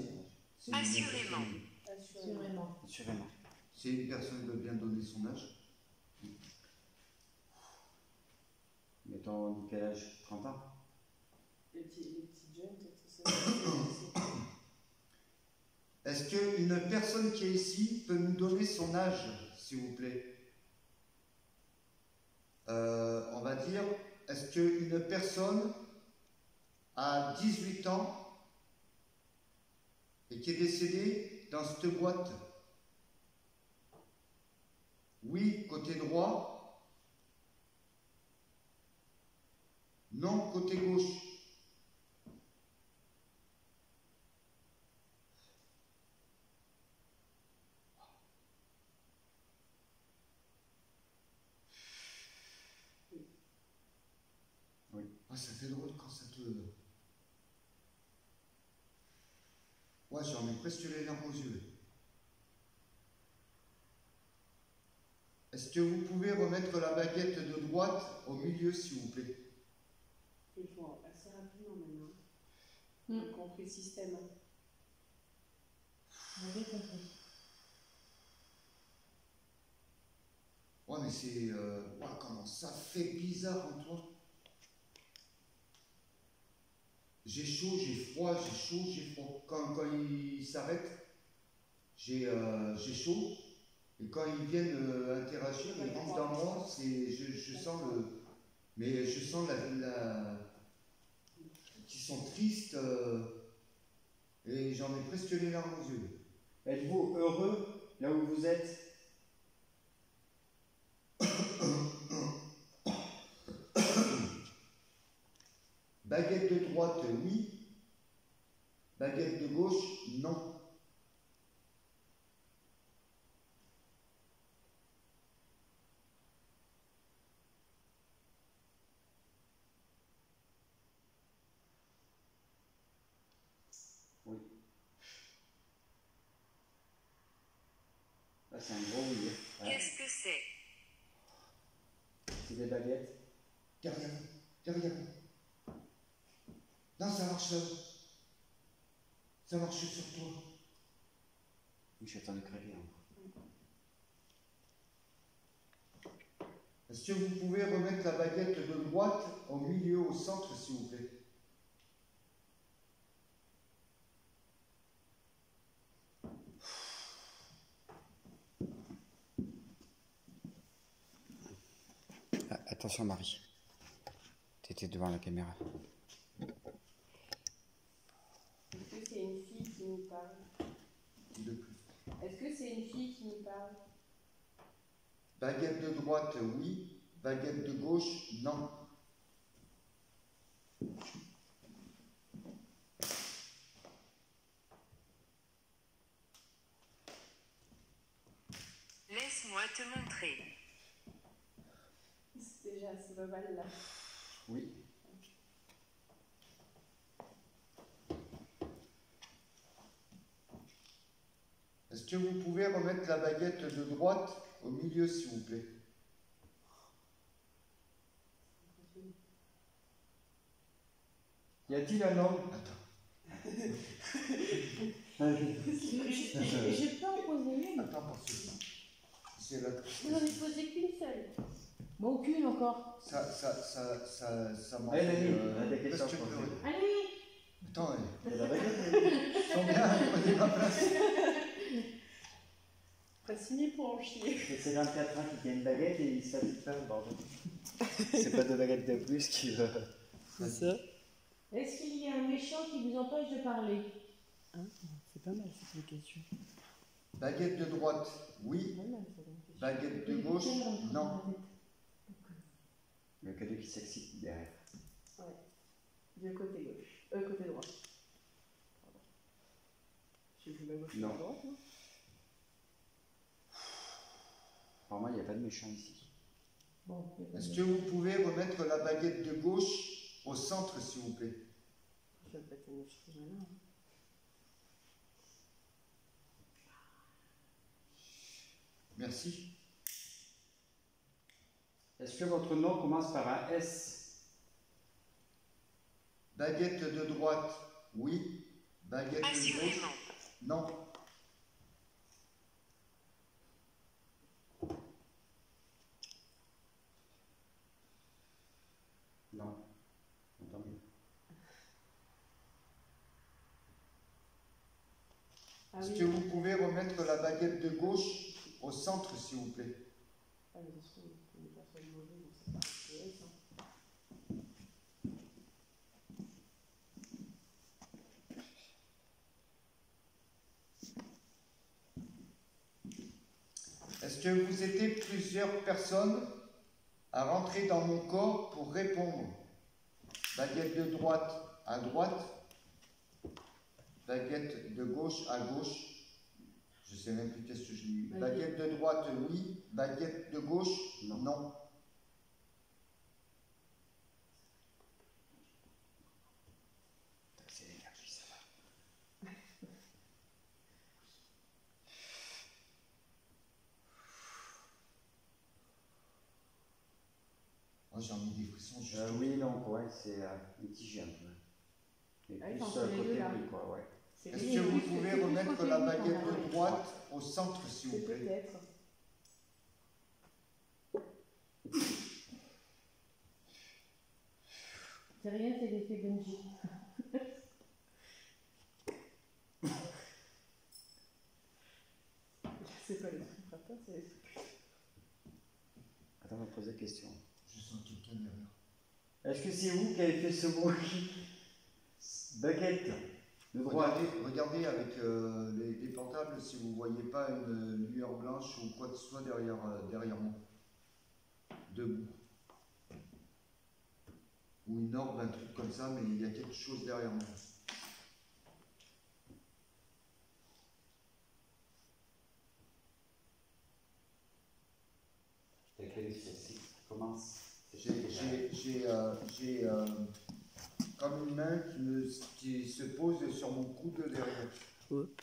c'est Assurément. Assurément. Assurément. Si une personne veut bien donner son âge. Mettons, on dit quel âge? 30 ans? Les petits jeunes, peut-être c'est ça. Est-ce qu'une personne qui est ici peut nous donner son âge, s'il vous plaît? On va dire, est-ce qu'une personne a 18 ans et qui est décédée dans cette boîte? Oui, côté droit. Non, côté gauche. Oui. Ah, ça fait drôle quand ça te... Ouais, j'en ai presque les larmes aux yeux. Est-ce que vous pouvez remettre la baguette de droite au milieu, s'il vous plaît? Il faut assez rapidement maintenant. Mm. On a compris le système. J'avais compris. Ouais, mais c'est... ouais, comment ça fait bizarre en toi. J'ai chaud, j'ai froid, j'ai chaud, j'ai froid. Quand il s'arrête, j'ai chaud. Et quand ils viennent interagir, ils rentrent dans moi, je sens le... Mais je sens qu'ils sont tristes et j'en ai presque les larmes aux yeux. Êtes-vous heureux là où vous êtes? Baguette de droite, oui. Baguette de gauche, non. Oui. Là, c'est un gros oui. Ouais. Qu'est-ce que c'est? C'est des baguettes. Derrière vous, derrière vous. Non, ça marche là. Ça marche sur toi. Oui, je suis en train de crever. Hein. Est-ce que vous pouvez remettre la baguette de droite au milieu, au centre, s'il vous plaît? Ah, attention, Marie. Tu étais devant la caméra. nous parle? De plus. Est-ce que c'est une fille qui nous parle? Baguette de droite, oui. Baguette de gauche, non. Laisse-moi te montrer. Déjà, c'est pas mal là. Oui. Est-ce que vous pouvez remettre la baguette de droite au milieu, s'il vous plaît? Y a-t-il un homme? Attends. Je peux en poser une. Attends, parce que c'est la Vous n'en avez posé qu'une seule. Moi, aucune encore. ça m'en Allez, fait, Nathalie, on a des questions parce que- à poser. Allez. Attends, Il y a la baguette. ils sont bien, prenez ma place. Pas signé pour en chier. C'est dans le 4 ans qui a une baguette et il satisfait le bordel. C'est pas de baguette de plus qui va. C'est ça. Est-ce qu'il y a un méchant qui vous empêche de parler? C'est pas mal cette question. Baguette de droite, oui. Pas mal cette question. Baguette de gauche, non. Il y a que deux qui s'excitent derrière. Du côté gauche. Côté droit. Pardon. J'ai vu la gauche et Non. la droite, non? Pour moi, il n'y a pas de méchant ici. Bon, Est-ce que vous pouvez remettre la baguette de gauche au centre, s'il vous plaît? Je vais pas te mettre ce là. Merci. Est-ce que votre nom commence par un S? Baguette de droite, oui. Baguette de gauche, Assurément. non. Non. Tant mieux. Ah Est-ce oui. que vous pouvez remettre la baguette de gauche au centre, s'il vous plaît? Ah, mais de toute façon, on est personne mauvaise, donc c'est pas un PS, hein. Est-ce que vous étiez plusieurs personnes à rentrer dans mon corps pour répondre? Baguette de droite à droite, baguette de gauche à gauche. Je ne sais même plus qu'est-ce que je dis. Baguette de droite, oui. Baguette de gauche, non. C'est l'énergie, ça va. Moi, j'ai envie des frissons. Oui, non, ouais, c'est mitigé un peu. Mais Ah, plus ils sont sur le entre les côté, deux, là. oui, quoi, ouais. C'est Est-ce lui, que c'est vous plus- pouvez c'est plus remettre côté la lui, baguette quand même. de droite au centre, s'il vous C'est plaît? peut-être. c'est rien, c'est l'effet Benji. C'est pas les trucs frappeurs, c'est les trucs. Attends, on va poser la question. Je sens quelqu'un derrière. Est-ce que c'est vous qui avez fait ce bruit? Baguette de droite. Regardez avec les portables si vous ne voyez pas une lueur blanche ou quoi que ce soit derrière moi. Debout. Ou une orbe, un truc comme ça, mais il y a quelque chose derrière moi. T'as quel effet? Commence. J'ai comme une main qui se pose sur mon coude derrière. Hop.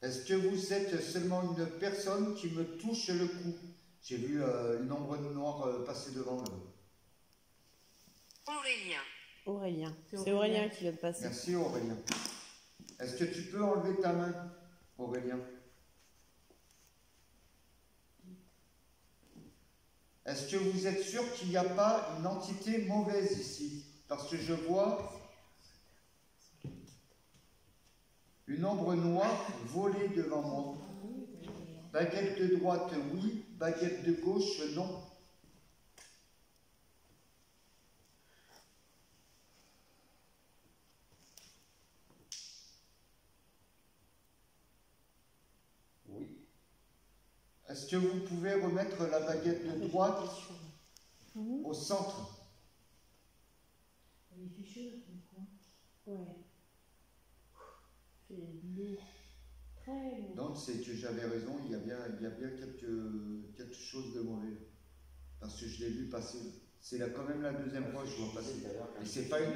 Est-ce que vous êtes seulement une personne qui me touche le cou? J'ai vu une ombre noire passer devant. Aurélien. Aurélien. C'est C'est Aurélien. Aurélien qui vient de passer. Merci Aurélien. Est-ce que tu peux enlever ta main, Aurélien? Est-ce que vous êtes sûr qu'il n'y a pas une entité mauvaise ici? Parce que je vois une ombre noire voler devant moi. Baguette de droite, oui. Baguette de gauche, non. Est-ce que vous pouvez remettre la baguette de droite au centre? Il fait chaud dans le coin. Ouais. C'est lourd. Très lourd. Donc c'est que j'avais raison, il y a bien quelque chose de mauvais. Parce que je l'ai vu passer. C'est quand même la deuxième fois que je vois passer. Et c'est pas une.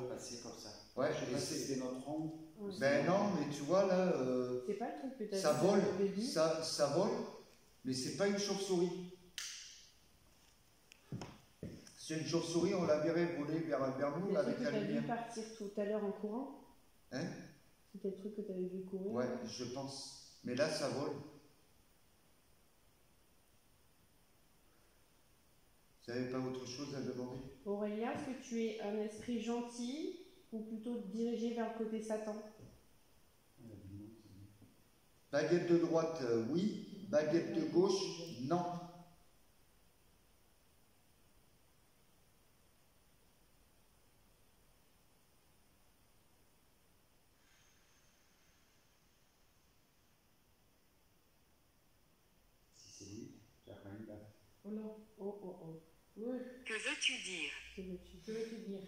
passer comme ça. Ouais, Je sais pas si c'était notre onde. Ben non, mais tu vois là, C'est pas le truc que t'as ça vu vole, au début. ça vole, mais c'est pas une chauve-souris. C'est une chauve-souris, on la verrait voler vers nous C'est le avec truc que la t'as vu lumière. partir tout à l'heure en courant. Hein? C'était le truc que t'avais vu courir. Ouais, je pense. Mais là, ça vole. Vous n'avez pas autre chose à demander? Aurélien, est-ce que tu es un esprit gentil ou plutôt dirigé vers le côté Satan? Baguette de droite, oui. Baguette de gauche, non. Si c'est lui, tu as quand même pas. Oh non. Oh oh oh. Oui. Que veux-tu dire? Que veux-tu dire?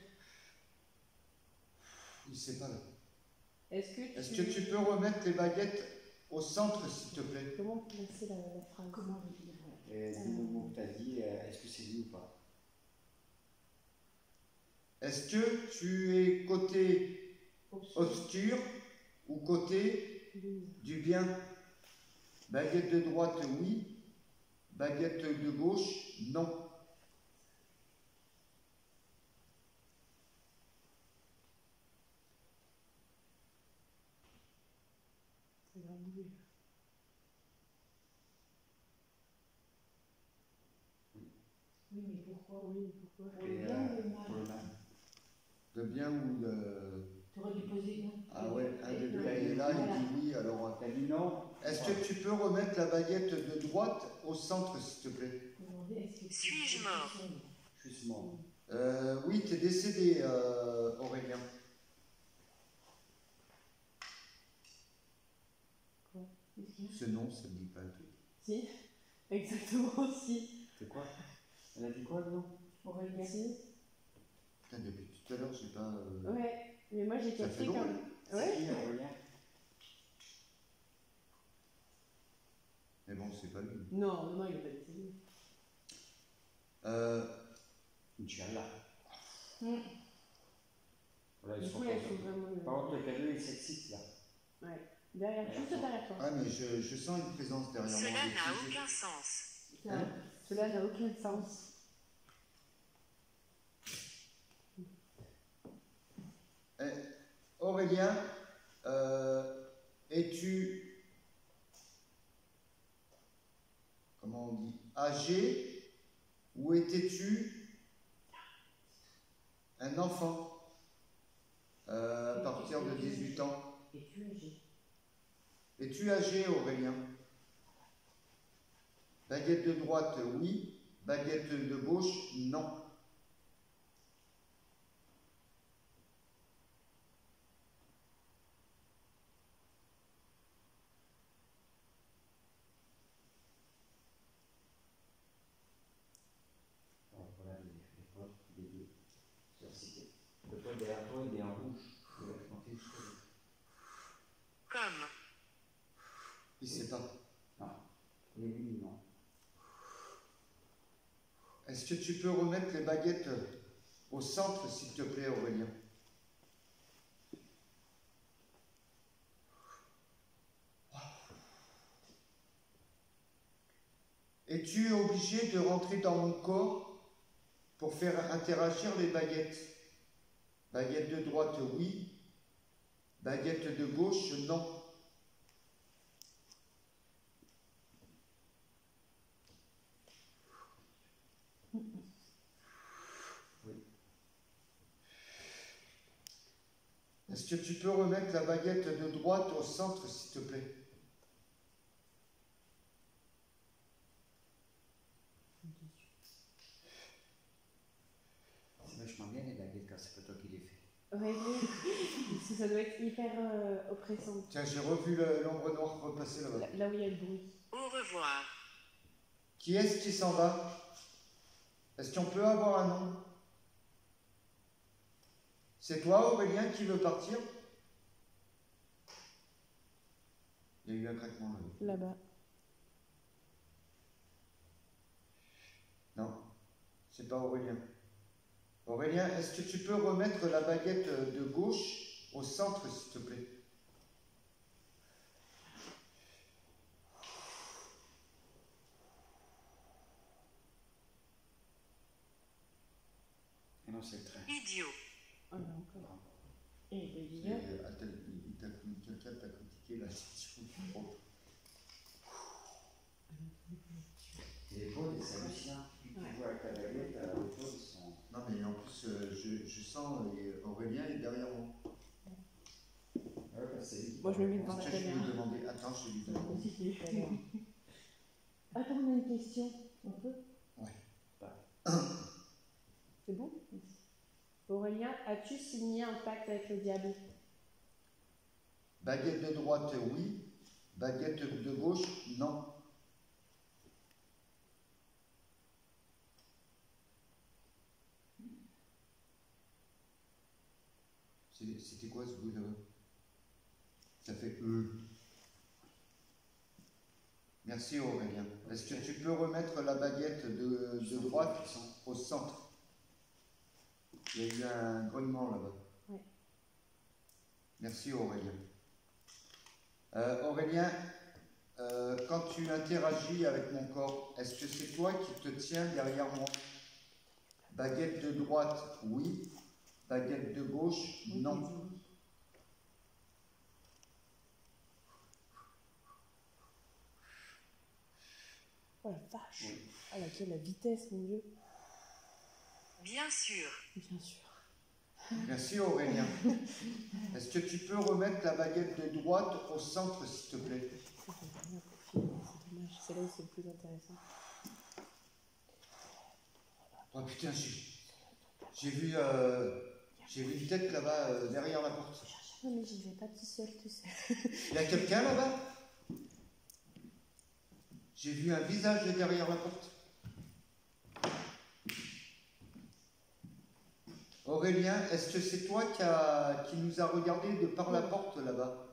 Il ne sait pas là. Est-ce que tu peux remettre les baguettes au centre, s'il te plaît? Comment placer la phrase? Comment le dire? Et dis le mot que tu as dit, est-ce que c'est lui ou pas? Est-ce que tu es côté obscur ou côté du bien? Baguette de droite, oui. Baguette de gauche, non. Oui, mais pourquoi? Oui, pourquoi? Pour le mal. De bien ou de... Tu aurais dû poser non? Ah ouais, un des deux est là, il dit oui, alors... T'as dit non? Est-ce que tu peux remettre la baguette de droite au centre, s'il te plaît? Suis-je mort? Je suis mort. Oui, tu es décédé, Aurélien. Ce nom, ça ne dit pas un truc. Si, exactement, si. C'est quoi? Elle a dit quoi, non? Aurélien. Si. Putain, depuis tout à l'heure, je sais pas... Ouais, mais moi j'ai Ça fait capté drôle. comme... Ouais. Si, Aurélien. Mais bon, c'est pas lui. Non, non, il n'est pas décédé. Inch'Allah. Voilà, ils Du sont coup, pas... elles sont vraiment... Par contre, le cadeau, il s'excite, là. Ouais. Derrière, juste derrière toi. Ah, mais je sens une présence derrière moi. Cela n'a J'ai- aucun sens. Hein? Cela n'a aucun sens. Aurélien, es-tu, comment on dit, âgé ou étais-tu un enfant à partir de 18 ans? Es-tu âgé? Es-tu âgé, Aurélien? Baguette de droite, oui. Baguette de gauche, non. Alors, voilà les potes, les deux. Sur le pote derrière toi, il est en rouge. Il va te monter le cheveu. Comme. Il sait pas. Non. Il est lui, non. Est-ce que tu peux remettre les baguettes au centre, s'il te plaît, Aurélien? Es-tu obligé de rentrer dans mon corps pour faire interagir les baguettes? Baguette de droite, oui. Baguette de gauche, non. Est-ce que tu peux remettre la baguette de droite au centre, s'il te plaît? C'est vachement bien les baguettes quand c'est pas toi qui les fais. Ouais, oui. Parce que ça doit être hyper oppressant. Tiens, j'ai revu l'ombre noire repasser là-bas. Là où il y a le bruit. Au revoir. Qui est-ce qui s'en va? Est-ce qu'on peut avoir un nom? C'est toi, Aurélien, qui veut partir? Il y a eu un craquement là. Là-bas. Non, c'est pas Aurélien. Aurélien, est-ce que tu peux remettre la baguette de gauche au centre, s'il te plaît? Non, c'est le train. Idiot. Ah non, encore. Et il C'est- y a Quelqu'un t'a critiqué la situation. Et les pots, c'est Lucien. Tu vois avec ta baguette, les pots, ils sont. Non, mais en plus, je sens Aurélien est derrière moi. Ouais, bah, c'est lui. Moi, je me mets devant la Tiens, je vais caméra. lui demander. Attends, je vais lui demander. Attends, on a une question. On peut? Ouais. C'est bon? Aurélien, as-tu signé un pacte avec le diable? Baguette de droite, oui. Baguette de gauche, non. C'était quoi ce bruit là-bas? Ça fait Merci Aurélien. Est-ce que tu peux remettre la baguette de droite au centre? Il y a eu un grognement là-bas. Ouais. Merci Aurélien. Aurélien, quand tu interagis avec mon corps, est-ce que c'est toi qui te tiens derrière moi? Baguette de droite, oui. Baguette de gauche, non. Oh la vache! Ah, la vitesse, mon Dieu! Bien sûr. Bien sûr. Merci Aurélien. Est-ce que tu peux remettre la baguette de droite au centre, s'il te plaît? Ça fait rien pour filmer, c'est dommage. C'est là où c'est le plus intéressant. Oh putain, j'ai vu une tête là-bas derrière la porte. Non, mais j'y vais pas tout seul, tu sais. Il y a quelqu'un là-bas? J'ai vu un visage derrière la porte. Aurélien, est-ce que c'est toi qui nous a regardé de par la porte là-bas?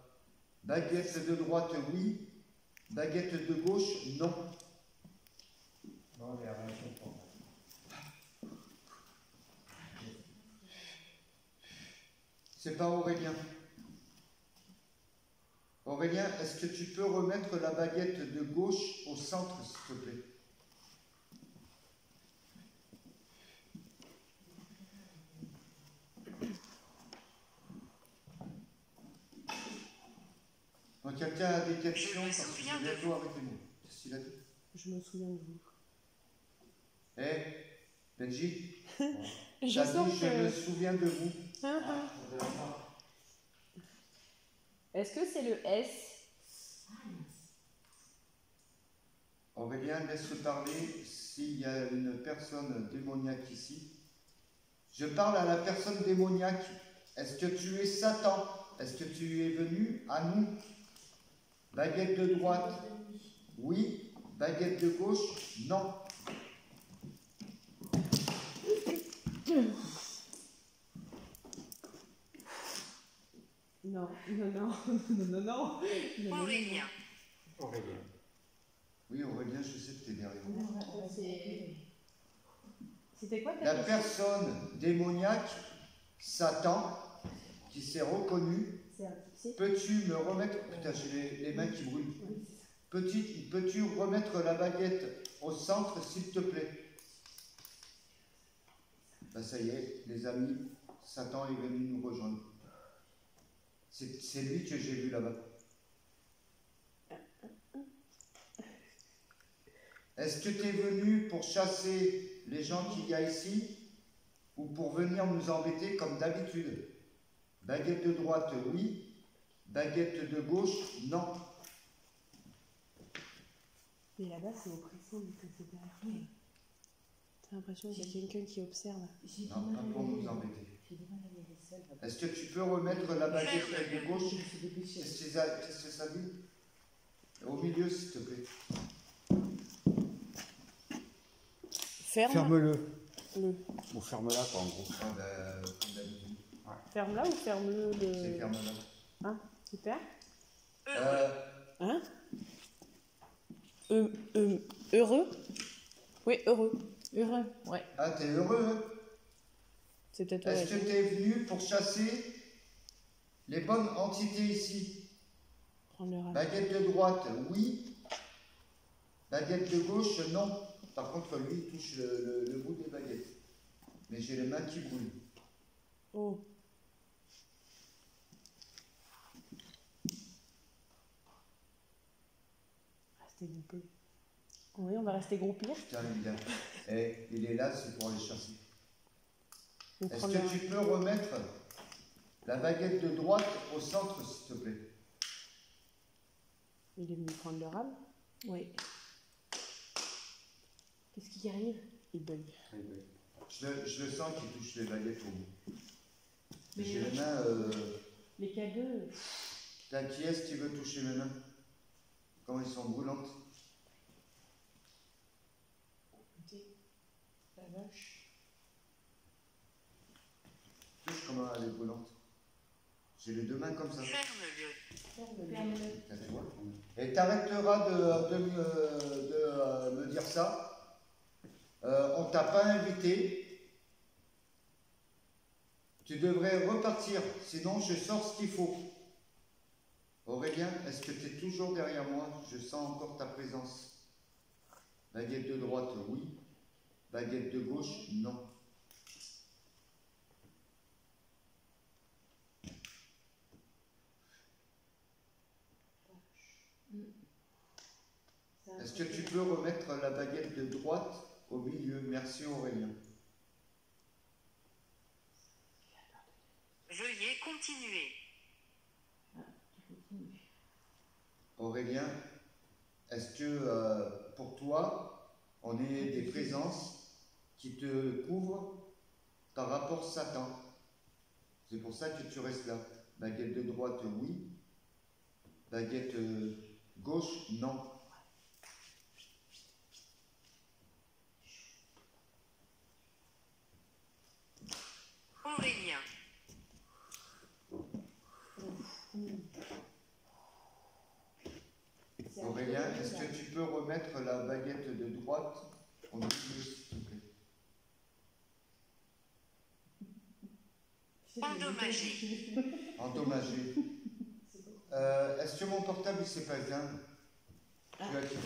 Baguette de droite, oui. Baguette de gauche, non. Bon, il y a rien à comprendre. C'est pas Aurélien. Aurélien, est-ce que tu peux remettre la baguette de gauche au centre, s'il te plaît? Donc, quelqu'un a des questions? Je me Parce que souviens j'ai de bientôt arrêté moi. Qu'est-ce qu'il a dit? Je me souviens de vous. Eh, Benji, Je t'as sens dit je me que... souviens de vous. Est-ce que c'est le S? Aurélien, laisse parler s'il y a une personne démoniaque ici. Je parle à la personne démoniaque. Est-ce que tu es Satan? Est-ce que tu es venu à nous? Baguette de droite, oui. Baguette de gauche, non. Non, non. Aurélien. Aurélien. Oui, Aurélien, je sais que tu es derrière moi. C'était quoi ta La question? personne démoniaque, Satan, qui s'est reconnu, peux-tu me remettre... Putain, j'ai les mains qui brûlent. Peux-tu remettre la baguette au centre, s'il te plaît? Ben ça y est, les amis, Satan est venu nous rejoindre. C'est lui que j'ai vu là-bas. Est-ce que tu es venu pour chasser les gens qu'il y a ici ou pour venir nous embêter comme d'habitude? Baguette de droite, oui. Baguette de gauche, non. Mais là-bas, c'est oppressant, mais que c'est derrière toi. J'ai l'impression qu'il y a quelqu'un qui observe. Non, pas pour nous embêter. J'ai du mal à lire les selles. Est-ce que tu peux remettre la baguette de gauche? Qu'est-ce que ça dit? Au milieu, s'il te plaît. Ferme-le. Ou ferme-la, quoi, en gros. Ah, ben, comme d'habitude. Ferme-la ou ferme-le C'est ferme-là. Ah, super. Euh, Hein? Heureux? Oui, heureux. Heureux, ouais. Ah, t'es heureux, hein? C'est peut-être Est-ce que t'es venu pour chasser les bonnes entités ici? prendre le râle. Baguette de droite, oui. Baguette de gauche, non. Par contre, lui, il touche le bout des baguettes. Mais j'ai les mains qui brûlent. Oh. Restez groupés. Oui, on va rester groupés. Putain, il est là, c'est pour aller chasser. On Est-ce prend que tu peux remettre la baguette de droite au centre, s'il te plaît? Il est venu prendre le râle. Oui. Qu'est-ce qui arrive? Il bug. Je le sens qu'il touche les baguettes au bout. Mais J'ai les mains. les cadeaux. T'as qui est-ce qui veut toucher mes mains? Comment ils sont brûlantes? La vache. Touche comment elle est brûlante. J'ai les deux mains comme ça. Ferme-le. Ferme-le. Et t'arrêteras de me dire ça. On t'a pas invité. Tu devrais repartir, sinon je sors ce qu'il faut. Aurélien, est-ce que tu es toujours derrière moi? Je sens encore ta présence. Baguette de droite, oui. Baguette de gauche, non. Est-ce que tu peux remettre la baguette de droite au milieu? Merci Aurélien. Veuillez continuer. Aurélien, est-ce que pour toi, on est des présences qui te couvrent par rapport Satan? C'est pour ça que tu restes là. Baguette de droite, oui. Baguette gauche, non. Aurélien. Aurélien, est-ce que tu peux remettre la baguette de droite au milieu, s'il te plaît? Endommagé. Endommagé. Est-ce que mon portable il s'est pas éteint? Tu as qui?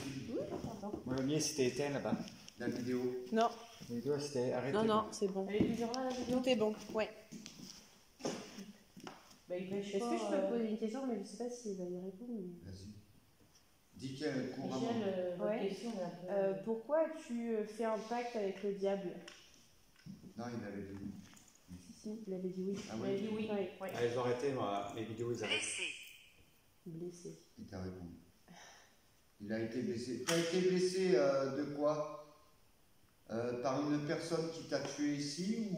Moi, le mien, c'était éteint là-bas. La vidéo. Non, Les deux, c'était arrêté. non, c'est bon. Elle est toujours là, la vidéo? Tout est bon, ouais. Bah, il pêche Est-ce pas, que je peux te poser une question, mais je sais pas si elle va y répondre. Mais... Vas-y. Dis qu'elle couramment. Michel, votre Ouais. question, elle est un peu... Pourquoi tu fais un pacte avec le diable? Non, il avait dit. Si, il avait dit oui. Ah Il oui, a dit oui. Ouais. Ah, ils ont arrêté, moi, mes vidéos, ils arrêtent. Blessé. Blessé. il t'a répondu. Il a été blessé. Tu as été blessé de quoi? Par une personne qui t'a tué ici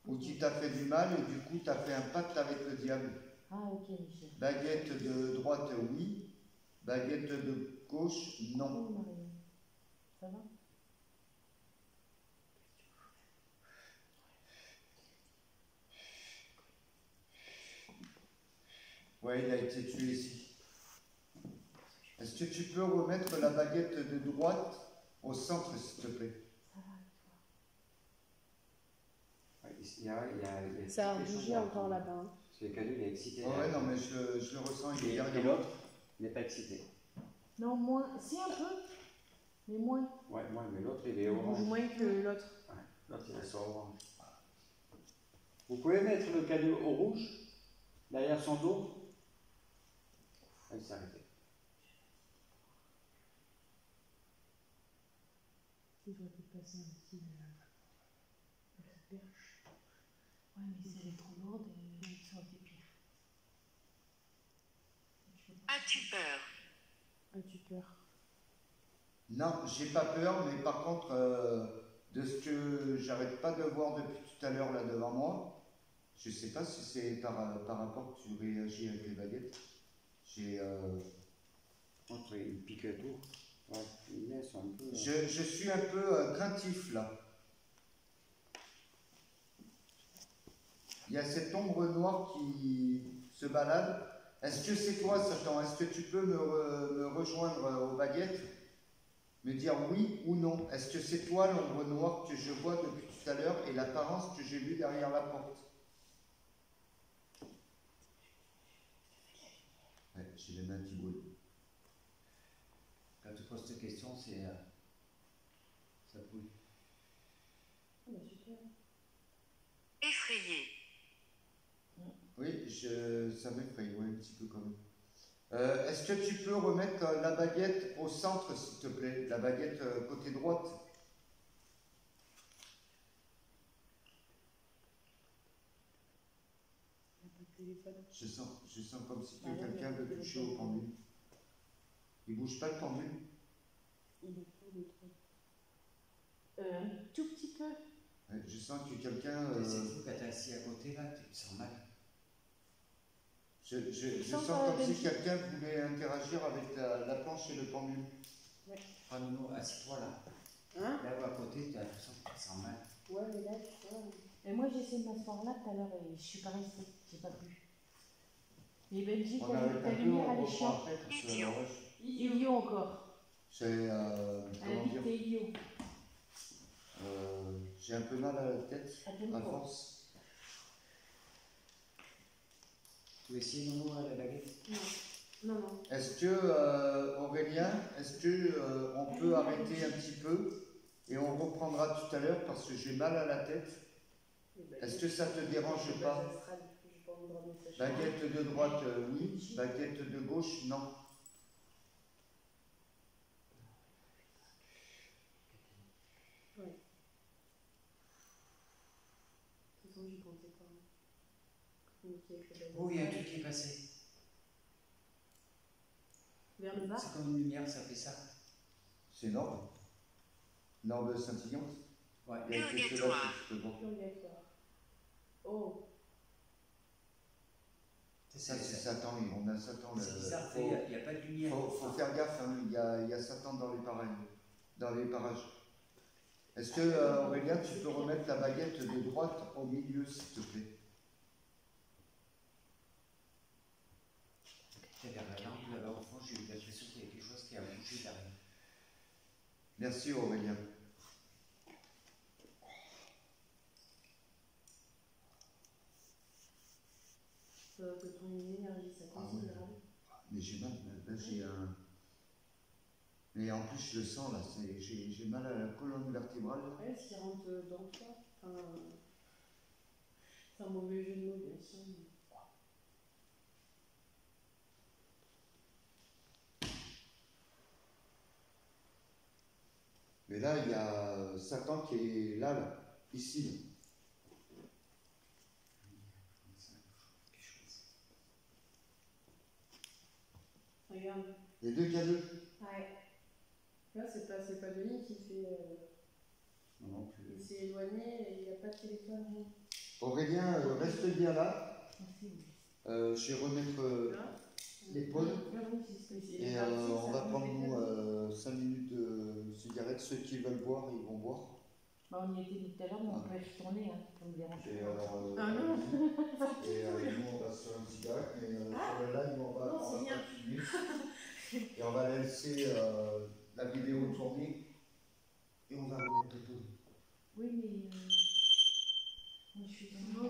ou qui t'a fait du mal et du coup tu as fait un pacte avec le diable? Ah, ok, Michel. Baguette de droite, oui. Baguette de gauche, non. Oh, Marie. Ça va? Ouais, il a été tué ici. Est-ce que tu peux remettre la baguette de droite au centre, s'il te plaît? Ouais, il y a Ça a toutes les bougé choses là. encore là-bas. Hein. Parce que le cadeau, il est excité. Oh ouais, non, mais je le ressens, il est Et derrière. l'autre n'est pas excité. Non, moins. Si, un peu. Mais moins. Ouais, moi, mais l'autre, il est Il bouge orange. moins que l'autre. Ouais, l'autre, il est sur orange. Vous pouvez mettre le cadeau au rouge, derrière son dos. Ah, il s'est arrêté. Il doit peut-être passer un petit... la perche. Ouais, mais si elle est trop lourde, ça aurait été pire. As-tu peur? As-tu peur? Non, j'ai pas peur, mais par contre, de ce que j'arrête pas de voir depuis tout à l'heure là devant moi, je sais pas si c'est par rapport que tu réagis avec les baguettes. J'ai, Entre il pique tout. Ouais, il laisse un peu. je suis un peu craintif là. Il y a cette ombre noire qui se balade. Est-ce que c'est toi, Satan? Est-ce que tu peux me rejoindre aux baguettes? Me dire oui ou non? Est-ce que c'est toi l'ombre noire que je vois depuis tout à l'heure et l'apparence que j'ai vue derrière la porte? Ouais, j'ai les mains qui brûlent. Quand tu poses cette question, c'est. Ça brûle. Ah bah super. Effrayé. Oui, ça m'effraie, oui, un petit peu quand même. Est-ce que tu peux remettre la baguette au centre, s'il te plaît? La baguette côté droite. Il n'y a pas de téléphone. Je sens comme si quelqu'un veut toucher au pendule. Il bouge pas le pendule? Il est fou le truc. Un tout petit peu. Ouais, je sens que quelqu'un. C'est fou quand t'es assis à côté là, tu te sens mal. Je sens sens comme si Benji. quelqu'un voulait interagir avec la planche et le pendule. Ah non, non, assis-toi là. Hein? Là où à côté, tu as l'impression que tu te sens mal. Ouais, mais là, tu vois. Et moi, j'ai essayé de m'asseoir là tout à l'heure et je suis pas restée. J'ai pas pu. Mais Belgique, On arrête ta un peu, lumière, on elle est reprend chiante. après parce que Idiot. Idiot encore. c'est. Elle a Comment dit dire? que t'es idiot. J'ai un peu mal à la tête, À ton à corps. force. Tu veux essayer Nono à la baguette? Non, non. Est-ce que, Aurélien, est-ce que on peut arrêter un petit peu et on reprendra tout à l'heure parce que j'ai mal à la tête? Est-ce que ça te dérange pas? Baguette de droite, oui. Baguette de gauche, non. J'y pensais pas. Oh, il y a un truc qui est passé. Vers le bas. C'est comme une lumière, ça fait ça. C'est Norbe. Norbe scintillante. Ouais. Il y a quelque chose là que tu peux voir. Purgatoire. Oh. Ça, c'est Satan, on a Satan là. C'est bizarre, il n'y a pas de lumière. Faut faire gaffe, hein, il y a Satan dans les parages. Est-ce que, Aurélien, tu peux remettre la baguette de droite au milieu, s'il te plaît? Derrière la lampe, là-bas au fond, j'ai eu l'impression qu'il y a quelque chose qui a bougé derrière. Merci, Aurélien. Ça va te prendre une énergie, ça considérable. Mais j'ai mal, là j'ai un. Mais en plus, je le sens là, j'ai mal à la colonne vertébrale. Ouais, s'il rentre dans toi. Enfin, c'est un mauvais jeu de mots, bien sûr. Mais là, il y a Satan qui est là, ici. Regarde. Les deux cadeaux. Ouais. Là, c'est pas Denis qui fait. Non, non plus. Il s'est éloigné et il n'y a pas de téléphone, rien. Aurélien, reste bien là. Merci. Je vais remettre l'épaule. Et on va prendre nous 5 minutes de cigarette. Ceux qui veulent boire, ils vont boire. Bah, on y était dit tout à l'heure, mais on peut y retourner, hein, pour me déranger. Et alors, Ah non. nous, on va se faire une cigarette, mais sur le live, on va continuer. Et on va laisser la vidéo tourner. Et on va remettre le tout. Oui, mais. Moi, je suis dans le